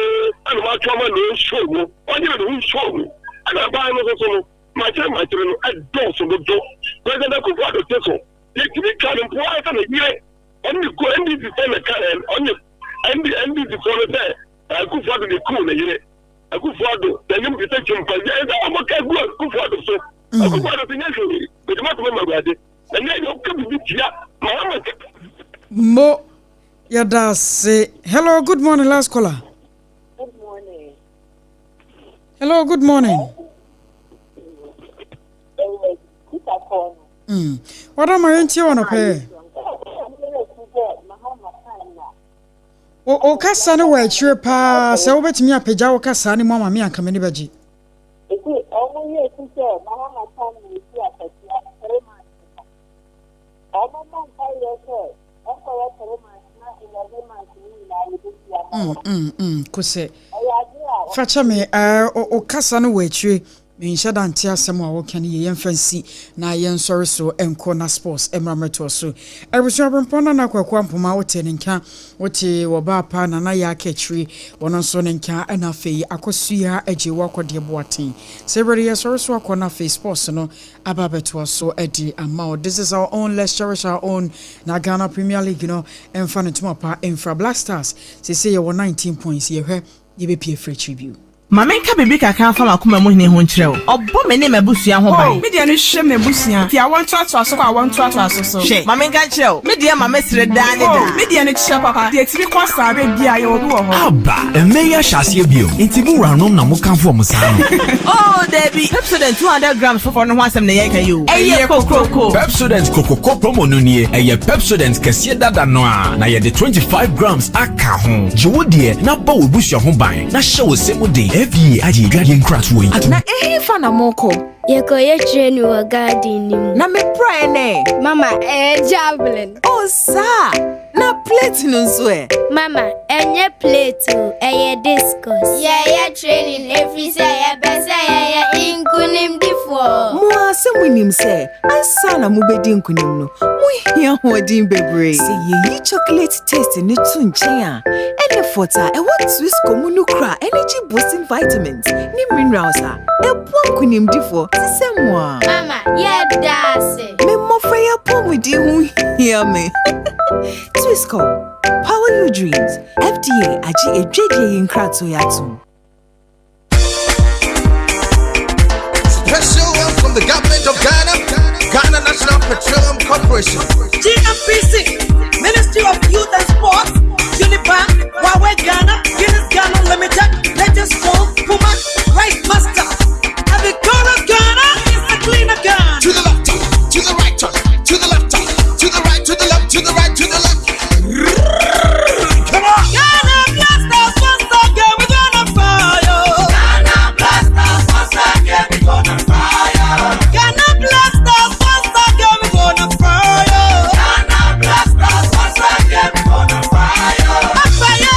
ana ma choma no show mo onye no show mo ana ba no so no ma che no ado so do president Akosua teso ye kimi kan mpo ata na yire only go ndi di se na kan onye ndi di so no se Akosua de cool na yire Akosua da nyum bi te chimpa ya da amaka go Akosua so Akosua de nyasho bi ma to ma gade na ne yo ka bi tia mama Mo yada say hello, good morning, last caller. Good morning. Hello, good morning. What am I into on a pair? O kasa no wa chire pa se wo betimi apagya wo kasa ne mama me anka me ne baji. Kuse facha me o kasa no wa chire menhyada nte asɛm a wɔka ne yɛn fancy na yɛn sɔre so enko na sports emrameto so Akosua Brempong na kwakwa mpoma wote ne nka wote Obaapa na ya akechiri wono so ne nka na afei Akosua Agyeiwaa Brempong sebere yɛsɔre so akɔ face sports no ababeto so edi ama. This is our own, let's cherish our own. Na Ghana Premier League no emfa ne tumapa emfa Black Stars say you 19 points yehwe yebepie free tribute. Mama nka bibi kakra fa makoma mu hene ho nkyerɛw. Obbo me ne mabusua ho ban. Me de no hwe mabusua. Ti awon to aso so kwa awon to aso so. Mama nka kyerɛw. Me de mama sire da ne da. Me de no kyerɛ papa. Ti etiri kwa sabe bia ye obi wo ho. Aba, emeya hyase bio. Entibu ranom na mo kan fo mo sa no. Oh, Debbie. Pepsodent 200 grams for no ho asem na ye ka yo. Eye kokoko. Pepsodent kokoko promo no nie. Eye Pepsodent kɛse dada no a. Na ye de 25 grams aka ho. Jiwo de na ba wo busua ho ban. Na hye wo semu de. FDA Agyeiwaa Brempong. Na fana moko. Yeko ye train wo garden ni. Na me pray ne. Mama, javelin. Oh, sa. Na plate no so e. Mama, enye plate o, discus. Yeah, training every say ya best ya inkunim difo. Mo asem say, ansa na mo bedi nkunim no. Mo hia hodin bebre. Say ye chocolate taste ni tu nchen a. Ene fota e what Swiss comunu kra energy boosting vitamins. Ni minerals a. E po nkunim difo. Mama, yeah, that's it. Me mo freya pom with you hear me. Twisco, power your dreams. FDA Agyeiwaa Brempong. Special one from the government of Ghana National Petroleum Corporation, GNPC, Ministry of Youth and Sports, Unibank, Huawei Ghana, Guinness Ghana Limited, Latest Phone, Puma, Right Master. Ghana is a cleaner gun. To the left, to the right, to the left, to the right, to the left, to the right, to the left. Come on. Ghana Blasters, once again we gonna fire. Ghana Blasters, once again we gonna fire. Ghana Blasters, once again we gonna fire. Ghana Blasters, once again we gonna fire. Fire!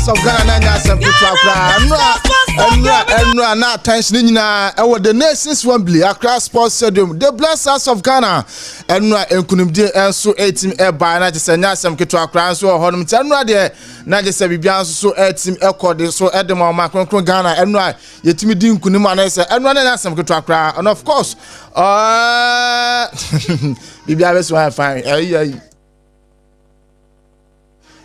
Of Ghana na some people and na attention nyina e the Nations Wembley Accra Sports Stadium the Blasters of Ghana and na enkunimdi enso 18 e ba na jese nya some keto Accra so honum ti anu de na jese bibia so 18 e kode so edem ma kronkron Ghana enu a yetimi di nkunim ana se enu na some keto Accra and of course bibia be so fine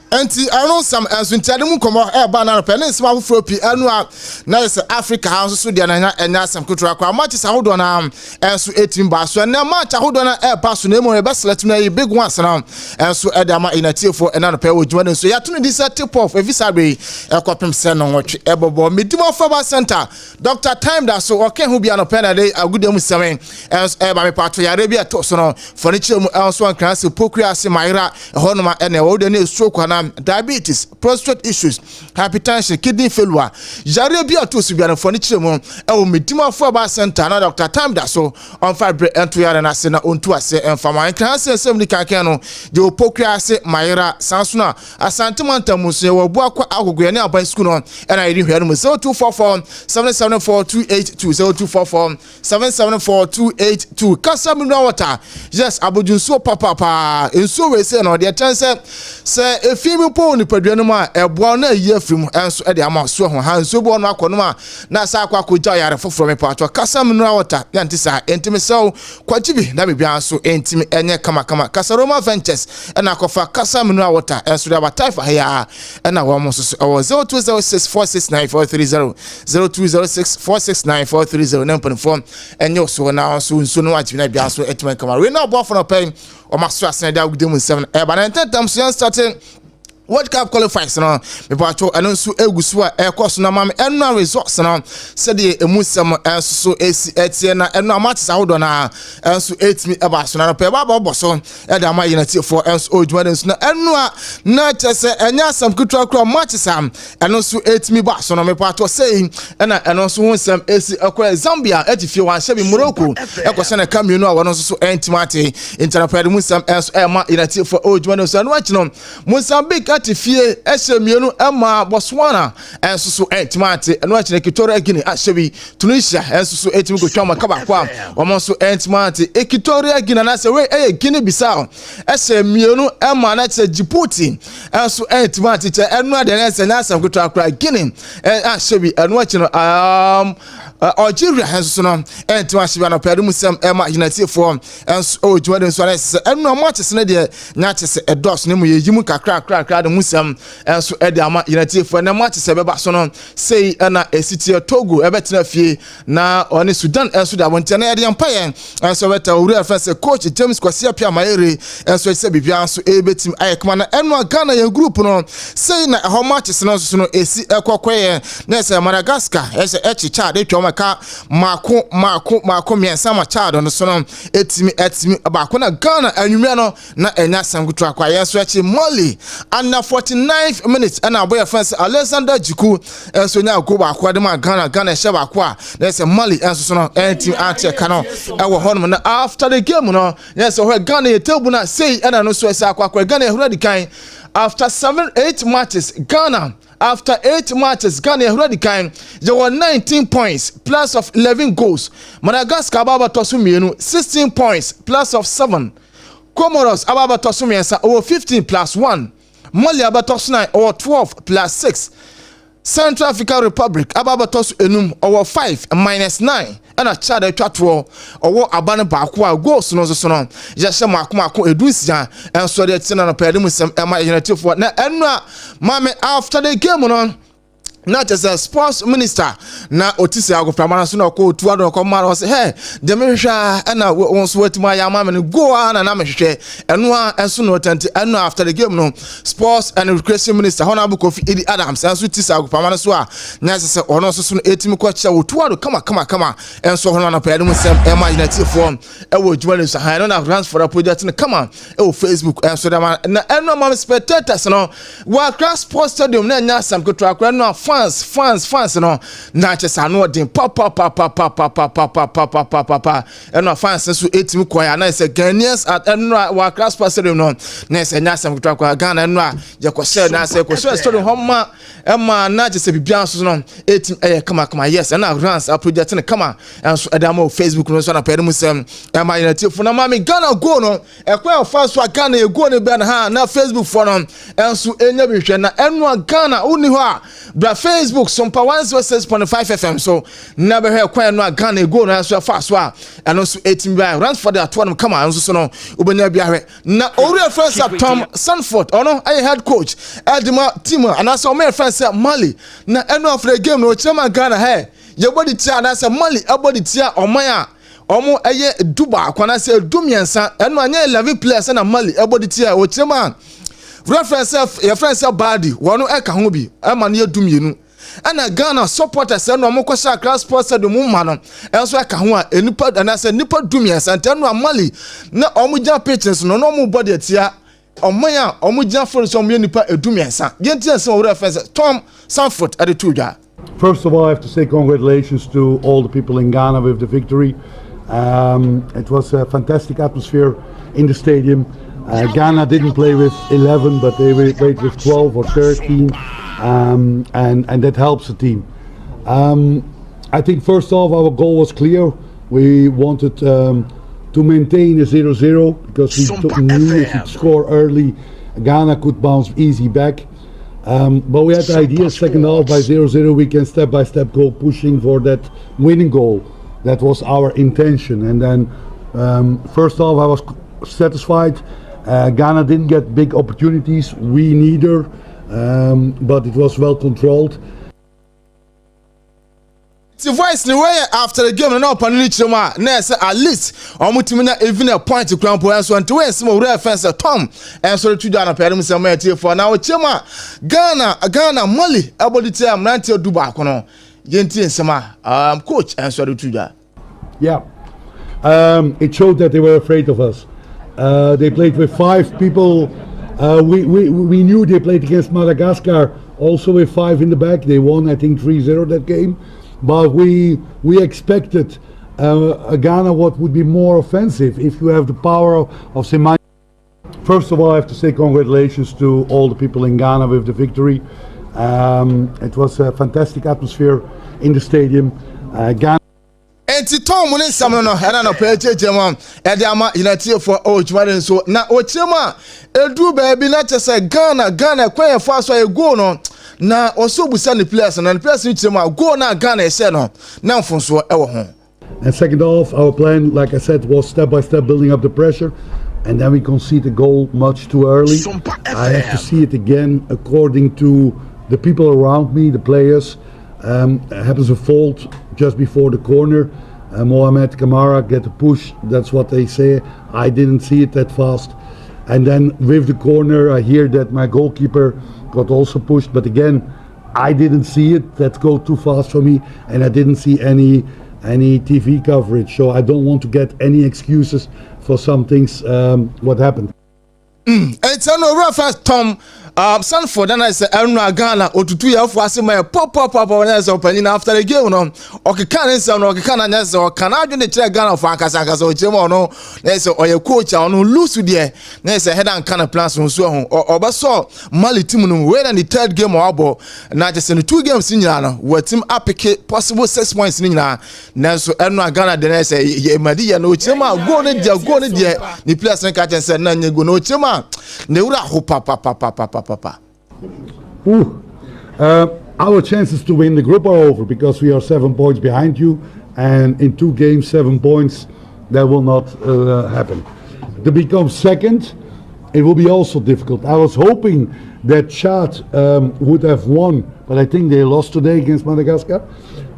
Enti anu sam ensuntade mu komo e ba na pe ne nsema afoforo pi anu a na yes Africa ha so de na enya sam kutura kwa match sahodo na ensu 18 ba so na match ahodo na e pa so na emo e be select na e big one sana ensu e da ma inatiefo e na no pe wodjuma ne so ya to no this tip off e visa be e kopem se no nwotwe e bobo medimo faba center Dr. Time da so okay hu bia no pe na dey agudem seven ensu e ba me pato yare bia to so no furniture mu ensu an kran se pokua se maira e ho no ma e na wo de na stroke na honam, diabetes, prostate issues, hypertension, kidney failure. Jare bi ato so bia na fo ne kire mu e wo medima fo ba center na Dr. Time da so on fibre ento yare na se na ontu ase enfama kan se sem ni kankan no de opokua ase mayera sansuna asante manta musu wo bu akwa agogo ne aban school no e na yiri hwe no 0244 774282 0244 774282 kasa mineral water yes abojunso papa enso we se no de chance se efimi po ni padua no ma ebo na yi afim enso e de ama so ho ha enso bo no akono ma na sa akwa koja yare foforo me pato kasa mineral water yanti sa entimi so kwachibi na bibia so entimi enye kama kasa Roma Ventures na akofa kasa mineral water enso de bataifa ya na wo mo so 0206469430 0206469430 number phone enyo so na so nso no achibi na bia so etimi kama we na bo for no pay o maso asen da gudem 7 ba na tentam so starting World Cup qualifiers no me pacho anonsu egusu a ekoso na mame enna results no said the emusem enso so esi etie na enna matches ahodo na enso etimi eba so na pe ba boso e da ma unity for enso odwuma enso na enno na chese enya sam kutwa kura matches am enso etimi ba so no me pacho say na enso hunsem esi ekwa Zambia etifie wan shebi Morocco ekoso na Cameroon a wono so entimate interpret musem enso ema unity for odwuma enso no achi no Mozambique atifie esemienu ema Botswana enso so entimate no achi na Equatorial Guinea ashebi Tunisia enso so etimi ko twama kaba kwa omo so entimate Equatorial Guinea na se we Guinea Bissau esemienu ema na che Djibouti enso entimate che enu ade na se na asam ko twakra Guinea ashebi enu achi no Algeria enso so no entimate ashebi na padu musem ema United for enso ojuma de so na se enu matches na de nya che se edos ne mu yejimu kakra musam enso ede ama United for na match se beba so no sei na esitie Togo ebetena fie na oni Sudan enso da bonte na ede ampaye enso beta owura afese coach James Kwasi Apia Mayere enso se bibia enso ebetim ayekma na eno Ghana ye group no sei na ho matches no so no esi ekokwe na se Madagascar ese echicha de twomaka mako miensa ma chado no so no etimi abako na Ghana anwumia no na enya sangutu akwa yenso echi Mali and 49 minutes and our boy friends Alexander Jiku so nya go back kwa de ma Ghana sheba kwa na say Mali and so no team ante kano e wo hono na after the game no yes we Ghana e table na say and no so say kwa Ghana e hura di kan after 8 matches Ghana after 8 matches Ghana e hura di kan there were 19 points plus of 11 goals Madagascar baba tosu mienu 16 points plus of 7 Comoros ababa tosu miensa over 15 plus 1 Mali abatos 9 or 12 plus 6. Central African Republic ababatos enum or 5 minus 9. And a child a chatwo or abana bakwa goes no so no. Just mako edusia and so the tenor of Pedimusem Emma United for na enra mame after the game on. Not as a sports minister na otisi ago pramana so na ko tuwa do ko mara say hey de mehwa na won so wetima ya mama no go na na mehwe eno a enso no tante eno after the game no sports and recreation minister Honorable Kofi Edi Adams enso tisi ago pramana so a na se ono so no etimi ko kya wo tuwa do kama enso hono na pade mu sem Emma United form e wo djuma so ha no na RANSFORD project no kama e wo Facebook enso da na eno ma spectators no wa class sports stadium na nya sam ko twa no fans no na chesa no den pa eno fans so etimi koya na se Ghanaians at eno wa class stadium no na se nya sam ko twa Ghana eno a je ko share na se ko share stadium homa ema na je se bibia so no etimi kama yes na RANS project no kama enso edamo Facebook no so na pere musem ema United for na mami Ghana go no ekwa fans so Ghana e go ne be na Facebook for no enso enya bihwe na eno Ghana uni ho a bra Facebook Sompa 106.5 FM so never hear kwa no Ghana go no so fast wa and also 18 by RANSFORD at one come on so no ubenya bia na ori friends at Tom Sanford ono I head coach Edima Timo and also my friends at Mali na end of the game no chema Ghana hey your body tia na say Mali abody tia omaya omo eye duba akwana say dumiensa eno anya 11 players na Mali abody tia o chema reference your friends at body wono eka ho bi ama na dumienu ana Ghana supporters no mo kwasha class sports de mu ma no enso aka ho a enipa ana se nipa dumia sante no Mali na omo ja pitches no no mo body atia Omaya Omuja for some unipa edumiansa. Gentian so reference Tom Sanford at the Tuja. First of all, I have to say congratulations to all the people in Ghana with the victory. It was a fantastic atmosphere in the stadium. Ghana didn't play with 11, but they played with 12 or 13, and that helps the team. I think first off, our goal was clear. We wanted to maintain a 0-0 because we knew if we score early, Ghana could bounce easy back. But we had the idea second half by 0-0 we can step by step go pushing for that winning goal. That was our intention. And then first half I was satisfied. Ghana didn't get big opportunities, we neither, but it was well controlled. The voice ni way after the game na open ni chema na say at least omutimi na even a point to cramp and so unto when some reference Tom and so to na pere mse ma tie for now chema Ghana Mali aboditi am na tie du ba kono yenti nsema coach and so to da. Yeah. It showed that they were afraid of us. They played with 5 people. We knew they played against Madagascar also with 5 in the back. They won I think 3-0 that game. But we expected Ghana what would be more offensive if you have the power of Semai. First of all, I have to say congratulations to all the people in Ghana with the victory. It was a fantastic atmosphere in the stadium. Ghana. Enti Tom ne nsam no era no pecheche mam e de ama United for Ojumare so na ochema edu baabi na chese Ghana kwen fo aso e go no na oso busa ne players na players ni chema go na Ghana e se no na mfonso e wo ho. And second half our plan like I said was step by step building up the pressure and then we concede a goal much too early. I have to see it again according to the people around me, the players. Happens a fault just before the corner. Mohamed Kamara get a push, that's what they say. I didn't see it that fast. And then with the corner, I hear that my goalkeeper got also pushed. But again, I didn't see it. That go too fast for me. And I didn't see any TV coverage. So I don't want to get any excuses for some things, what happened. It's an over Tom Sanford and I say Elna Ghana or to 2 years for us my pop opening after the game no okay can say no okay can answer or can I do the check Ghana for Akasaka so chemo no na say or your coach on lose there na say head and can plans so or so Mali team no win the 3rd game or abo na just in the 2 games in no where team apike possible 6 points in na so Elna Ghana then say ye madi no chema go ne there the players na catch and say na go no chema ne ura ho papa. Our chances to win the group are over because we are 7 points behind you, and in 2 games 7 points that will not happen. To become second, it will be also difficult. I was hoping that Chad would have won, but I think they lost today against Madagascar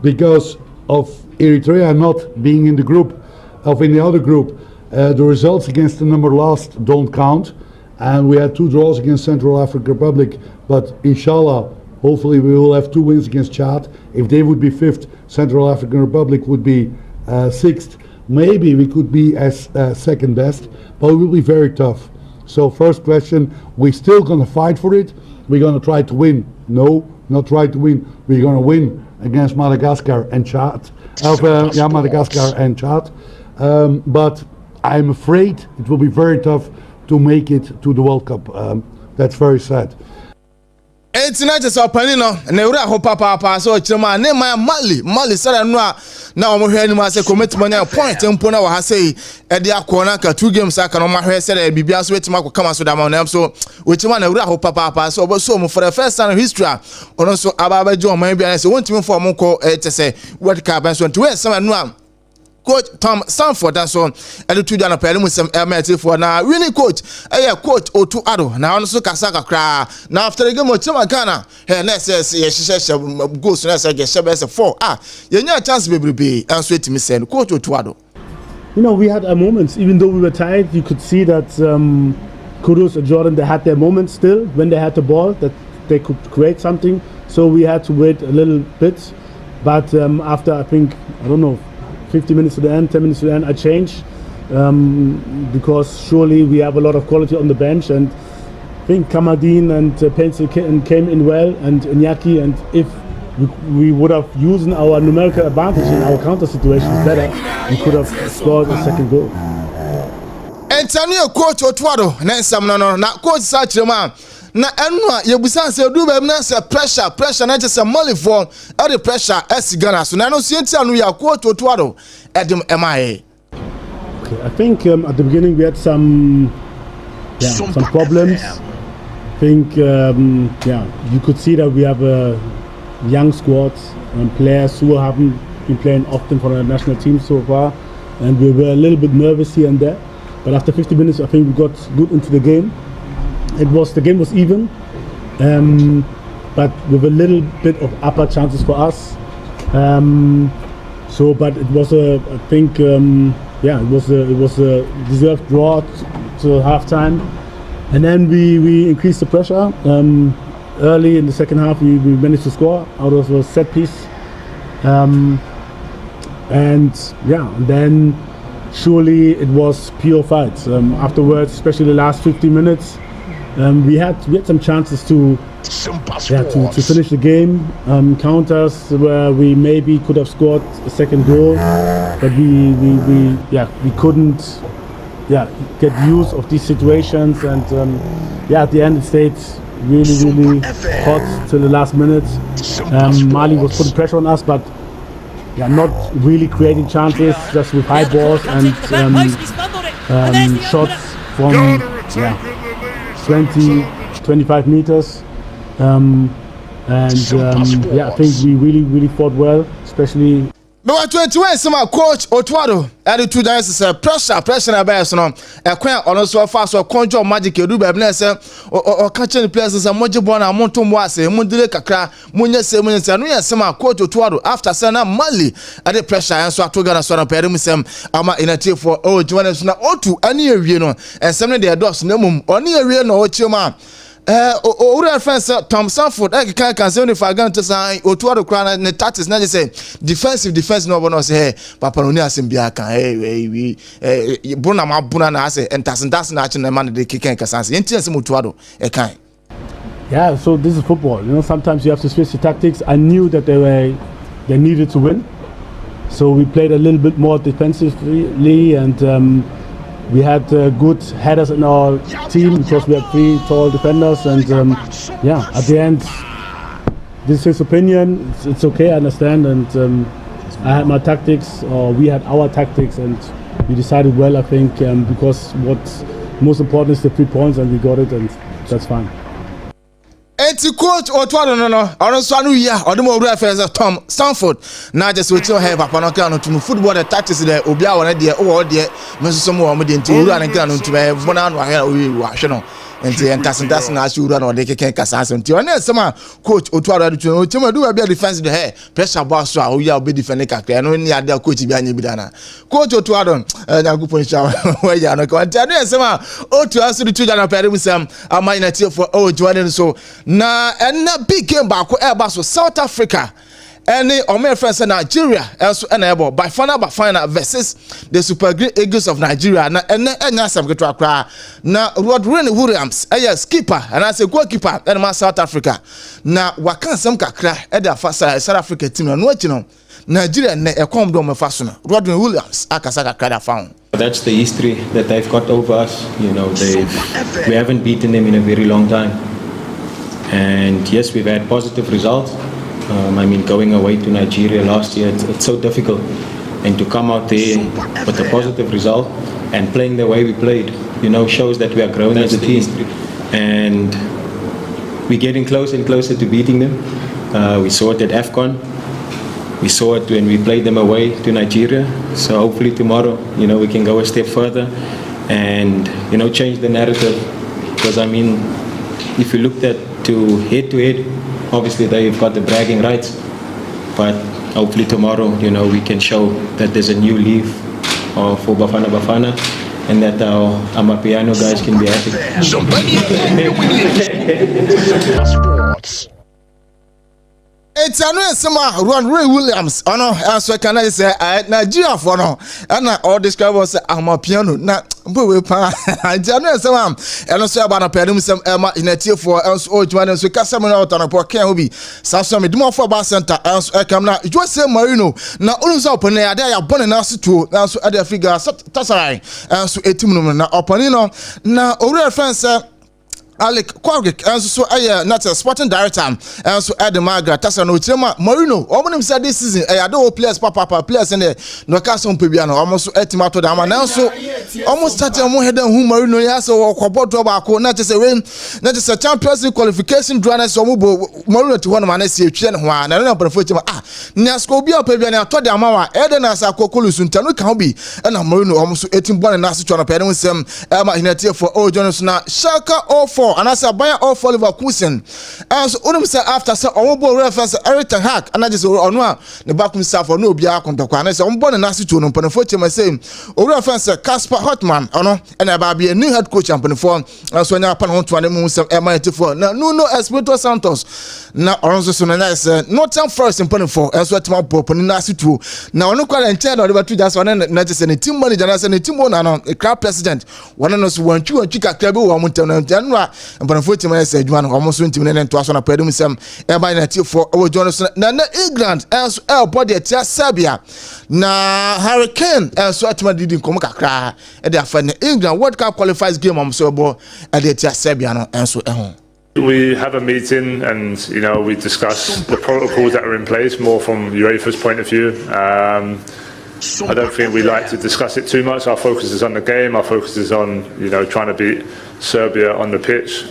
because of Eritrea not being in the group, of in the other group. The results against the number last don't count. And we had 2 draws against Central African Republic, but inshallah, hopefully we will have 2 wins against Chad. If they would be 5th, Central African Republic would be 6th. Maybe we could be as 2nd best, but it will be very tough. So first question, we're still going to fight for it. We're going to try to win. No, not try to win. We're going to win against Madagascar and Chad. Madagascar and Chad. But I'm afraid it will be very tough to make it to the World Cup. That's very sad. It's not just opening no na ura ho papa so chema ne Mali sara no na omo hwe ni ma se commitment na point mpo na wa ha sei e de akona ka 2 games aka no ma hwe sara bibia so wetima ko kama so da ma na so we chema na ura ho papa so obo so mo for the first time in history ono so ababa jo man bia na se wontimi for mo ko tese World Cup so nti we sama no Coach Tom Sanford and so and to Jana Pelum some MT for now winning coach coach Otu Ado now also Kasaka cry now after the game of Ghana her next says yes goes to next 4 you need a chance baby and sweet me saying coach Otu Ado. You know, we had our moments even though we were tired. You could see that Kudus and Jordan, they had their moments still when they had the ball that they could create something, so we had to wait a little bit, but after I think 50 minutes to the end, 10 minutes to the end, I changed because surely we have a lot of quality on the bench, and think Kamadin and Pencil came in well, and Iñaki, and if we would have used our numerical advantage in our counter situations better, we could have scored a second goal. And Tanya coach Otwado, Nensam no, coach Sachema. Na enwa yebusan se do be na se pressure na just a molly for all the pressure as Ghana so na no sienti anu ya coach Otwado edem MIA. Okay, I think at the beginning we had some problems. I think you could see that we have a young squad and players who haven't been playing often for the national team so far, and we were a little bit nervous here and there. But after 50 minutes, I think we got good into the game. The game was even, but with a little bit of upper chances for us. But it was it was a deserved draw to halftime, and then we increased the pressure. Early in the second half, we managed to score out of a set piece, and then surely it was pure fights. Afterwards, especially the last 50 minutes. We had some chances to finish the game. Counters where we maybe could have scored a second goal, but we couldn't get use of these situations. And at the end it stayed really hot till the last minute. Mali was putting pressure on us, but not really creating chances, just with high balls and shots from 20-25 meters, I think we really fought well, especially. But 21 some coach Otwado attitude is pressure na bias no ekwan ono so fast so conjure magic edu be na say o catch the players say moje born na monto mo ase mo dire kakra monye se no yesema coach Otwado after say na Mali at the pressure and so atoga na so na pere musem ama inati for Joanna so na otu ani ewie no ensem ne de dos na mum oni ewie no o chioma Ura friends Tom Sanford can say if I go to say Otwado kra na tactics na say defense no bono say papa no ni asem bia kan we buna ma buna na say entasentas na achi na man de kicken kasanse enti asem Otwado kan. Yeah, so this is football. You know, sometimes you have to switch the tactics. I knew that they needed to win, so we played a little bit more defensively, and we had good headers in our team because we had 3 tall defenders, and at the end, this is his opinion. It's okay, I understand, and I had my tactics, or we had our tactics, and we decided well, I think, because what's most important is the 3 points, and we got it, and that's fine. Enti coach Otwado no ono so anu ya odemo owura fence Tom Stanford na just we tell her papa no kan no to football the tactics there obi a wona de o de meso mo mo de enti owura ne kan no to be bona no ahia owi wa hwe no enti entasentas na ashi owura no de keken kasa enti ona esema coach Otwado adu no chema do be defense the hair pressure boss so owi a obi defend kakra no ni ade coach bi anya bi dana coach Otwado na gupon sha we ya no kan enti adu esema otu asu du tuja na pere musam ama inati for Joanna so na na big game back so South Africa any my friends in Nigeria also enable by final versus the Super Eagles of Nigeria na enya sam ketwa kra na Rodrigo Williams skipper and as a goalkeeper in South Africa na wakan sam kakra e da South Africa team no no Nigeria na e kom do mefaso no Rodrigo Williams akasa kakra da found. That's the history that they've got over us. You know, we haven't beaten them in a very long time. And yes, we've had positive results. Going away to Nigeria last year, it's so difficult. And to come out there with a positive result and playing the way we played, shows that we are growing as a team. And we're getting closer and closer to beating them. We saw it at AFCON. We saw it when we played them away to Nigeria. So hopefully tomorrow, we can go a step further and, change the narrative. Because, if you looked at head-to-head, obviously they've got the bragging rights. But hopefully tomorrow, we can show that there's a new leaf for Bafana and that our Amapiano guys can be happy. It's a new summer run Ray Williams. Oh no, as I can I say, Nigeria for no, and all describe us I'm a piano. Now, we pa. I don't some, and also about a pedum some in a tier for us all join us. We can summon out on a poor can be. Some do more for bar center. Else I come now. It was say Marino. Now, always open there. They are born in us too. Now, so other figure. That's right. And so 18 now open now. Over friends. Alec Quagrick, and so I not a sporting director, and so Adam Margaret, Tassano, Marino, almost said this season, I don't players, papa players in the Newcastle Pibiano, almost estimated them, and also almost started more head than whom Marino has or Quabot Tobacco, not just a win, not just a Champions League qualification, drawn so Marino to one man, I see Chen Juan, and another for Nascobia Pibiana, told the Mama, Eden as a Cocolus, and Tanu Cambi, and Marino almost 18 born and Nasa Chona Pedal with some Emma in a tier for all Johnson, Shaka all four. And as a buyer of Oliver Kusen, as Unum said after so on reference Eric Hack, and I just on one the back himself or no Bia Contaquan, as on born and Nasi to Panafocha, my same, or reference Casper Hotman, and about be a new head coach and Panaform, as when I upon on 20 moons of MI4. Now, no, Espirito Santos, now also so nice, not some first in Panafor, as what my pop and Nasi too. Now, no quite intended over to just one and not just any team manager, and a team owner, a club president, one of us one, two, and Chica Club, one in January. And unfortunately, I said, you almost 20 minutes to us on a pedum some airby native for our Johnson. Now, England, as our body at Serbia. Now, Hurricane, as Swatman didn't come cry. And therefore, England World Cup qualifies game on Sobo at the Serbia and so on. We have a meeting and, we discuss the protocols that are in place more from UEFA's point of view. I don't think we like to discuss it too much. Our focus is on the game. Our focus is on, trying to beat Serbia on the pitch.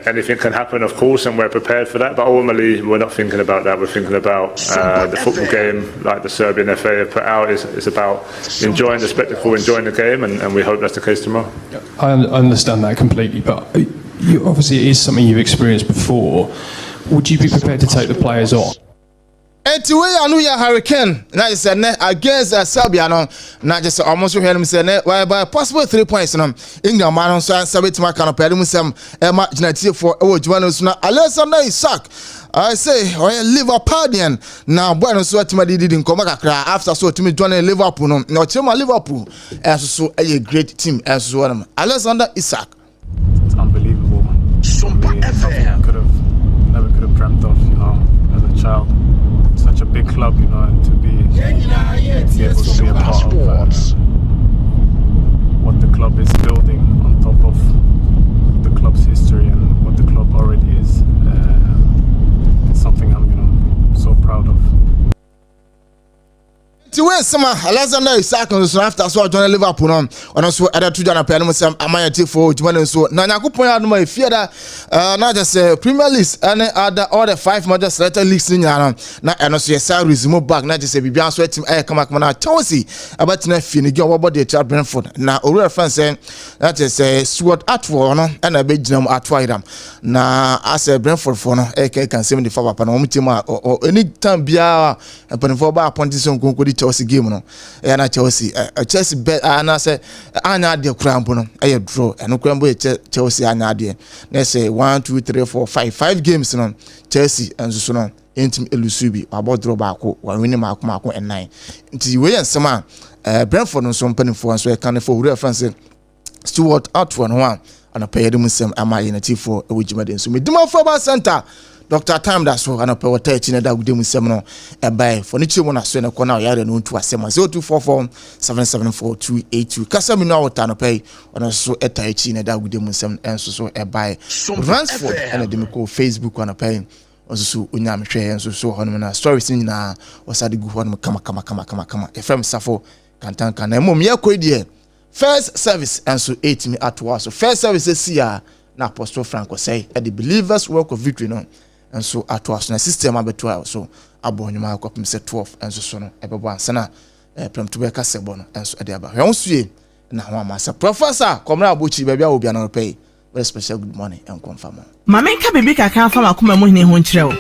Anything can happen, of course, and we're prepared for that. But ultimately, we're not thinking about that. We're thinking about the football game, like the Serbian FA have put out, is about enjoying the spectacle, enjoying the game, and we hope that's the case tomorrow. I understand that completely, but obviously it is something you've experienced before. Would you be prepared to take the players on? Anyway, I know you're Hurricane. Now it's against Serbia. No, not just almost hear him say, well, by possible 3 points. England man so Serbia my kind of pedal with some Emma Genetic for Joannes. Now, Alexander Isak. I say, Liverpoolian. Now, Buenos Aires didn't come back after so to me joining Liverpool. No, Chema Liverpool as so a great team as well. Alexander Isak. It's unbelievable. Sompa never could have dreamt of, as a child. Such a big club, and to be able to be a part of what the club is building on top of the club's history and what the club already is. It's something I'm, so proud of. Alexander Isak after so join Liverpool on also other two Jana Pelham some Amaya for Juan so Nana Kupoya no my fear that not just Premier League and all the 5 major selected leagues in Yana na and also your resume back not just a Bibian sweat team come back na Chelsea about na fini go about the Agyeiwaa Brempong na Ori friend say that is Stuart Atwell no and a big jam Atwell na as a Brentford for no can 74 papa no team or any time bia and for ba appointment ko Chelsea game no na Chelsea Chelsea bet na say anya de krampo no e draw and krampo Chelsea anya de na say 1 2 3 4 5 games no Chelsea and so no entim elusubi about draw back one win mako and 9 nti we ensema Brentford no so mpanifo so e kan for reference Stuart Atwell no one and a paid them some ama unity for a wujima so me demand for bar center Dr. Time that's so and a power 13 that we do with seminar a buy for niche one as when a corner yard and to a sema 0244 774 282 Casami now turn pay on a so a taichi that we do with some and so a buy RANSFORD and a demico Facebook on a pay also unyam share and so on stories in na was at the good one come a firm safo can mom ya dear first service and so 8 me at was so first service is here na Apostle Franco say at the believers work of victory no and so at was na system abeto so abonyuma akopim se 12 and so no ebebo ansana prem to be ka sebo no and so e dey aba hwe onsuye na ho amasa professor komra abochi ba bia obi na pay very special good morning and confirm mamenka bibi kaka fa makoma mu hene ho nkyerɛ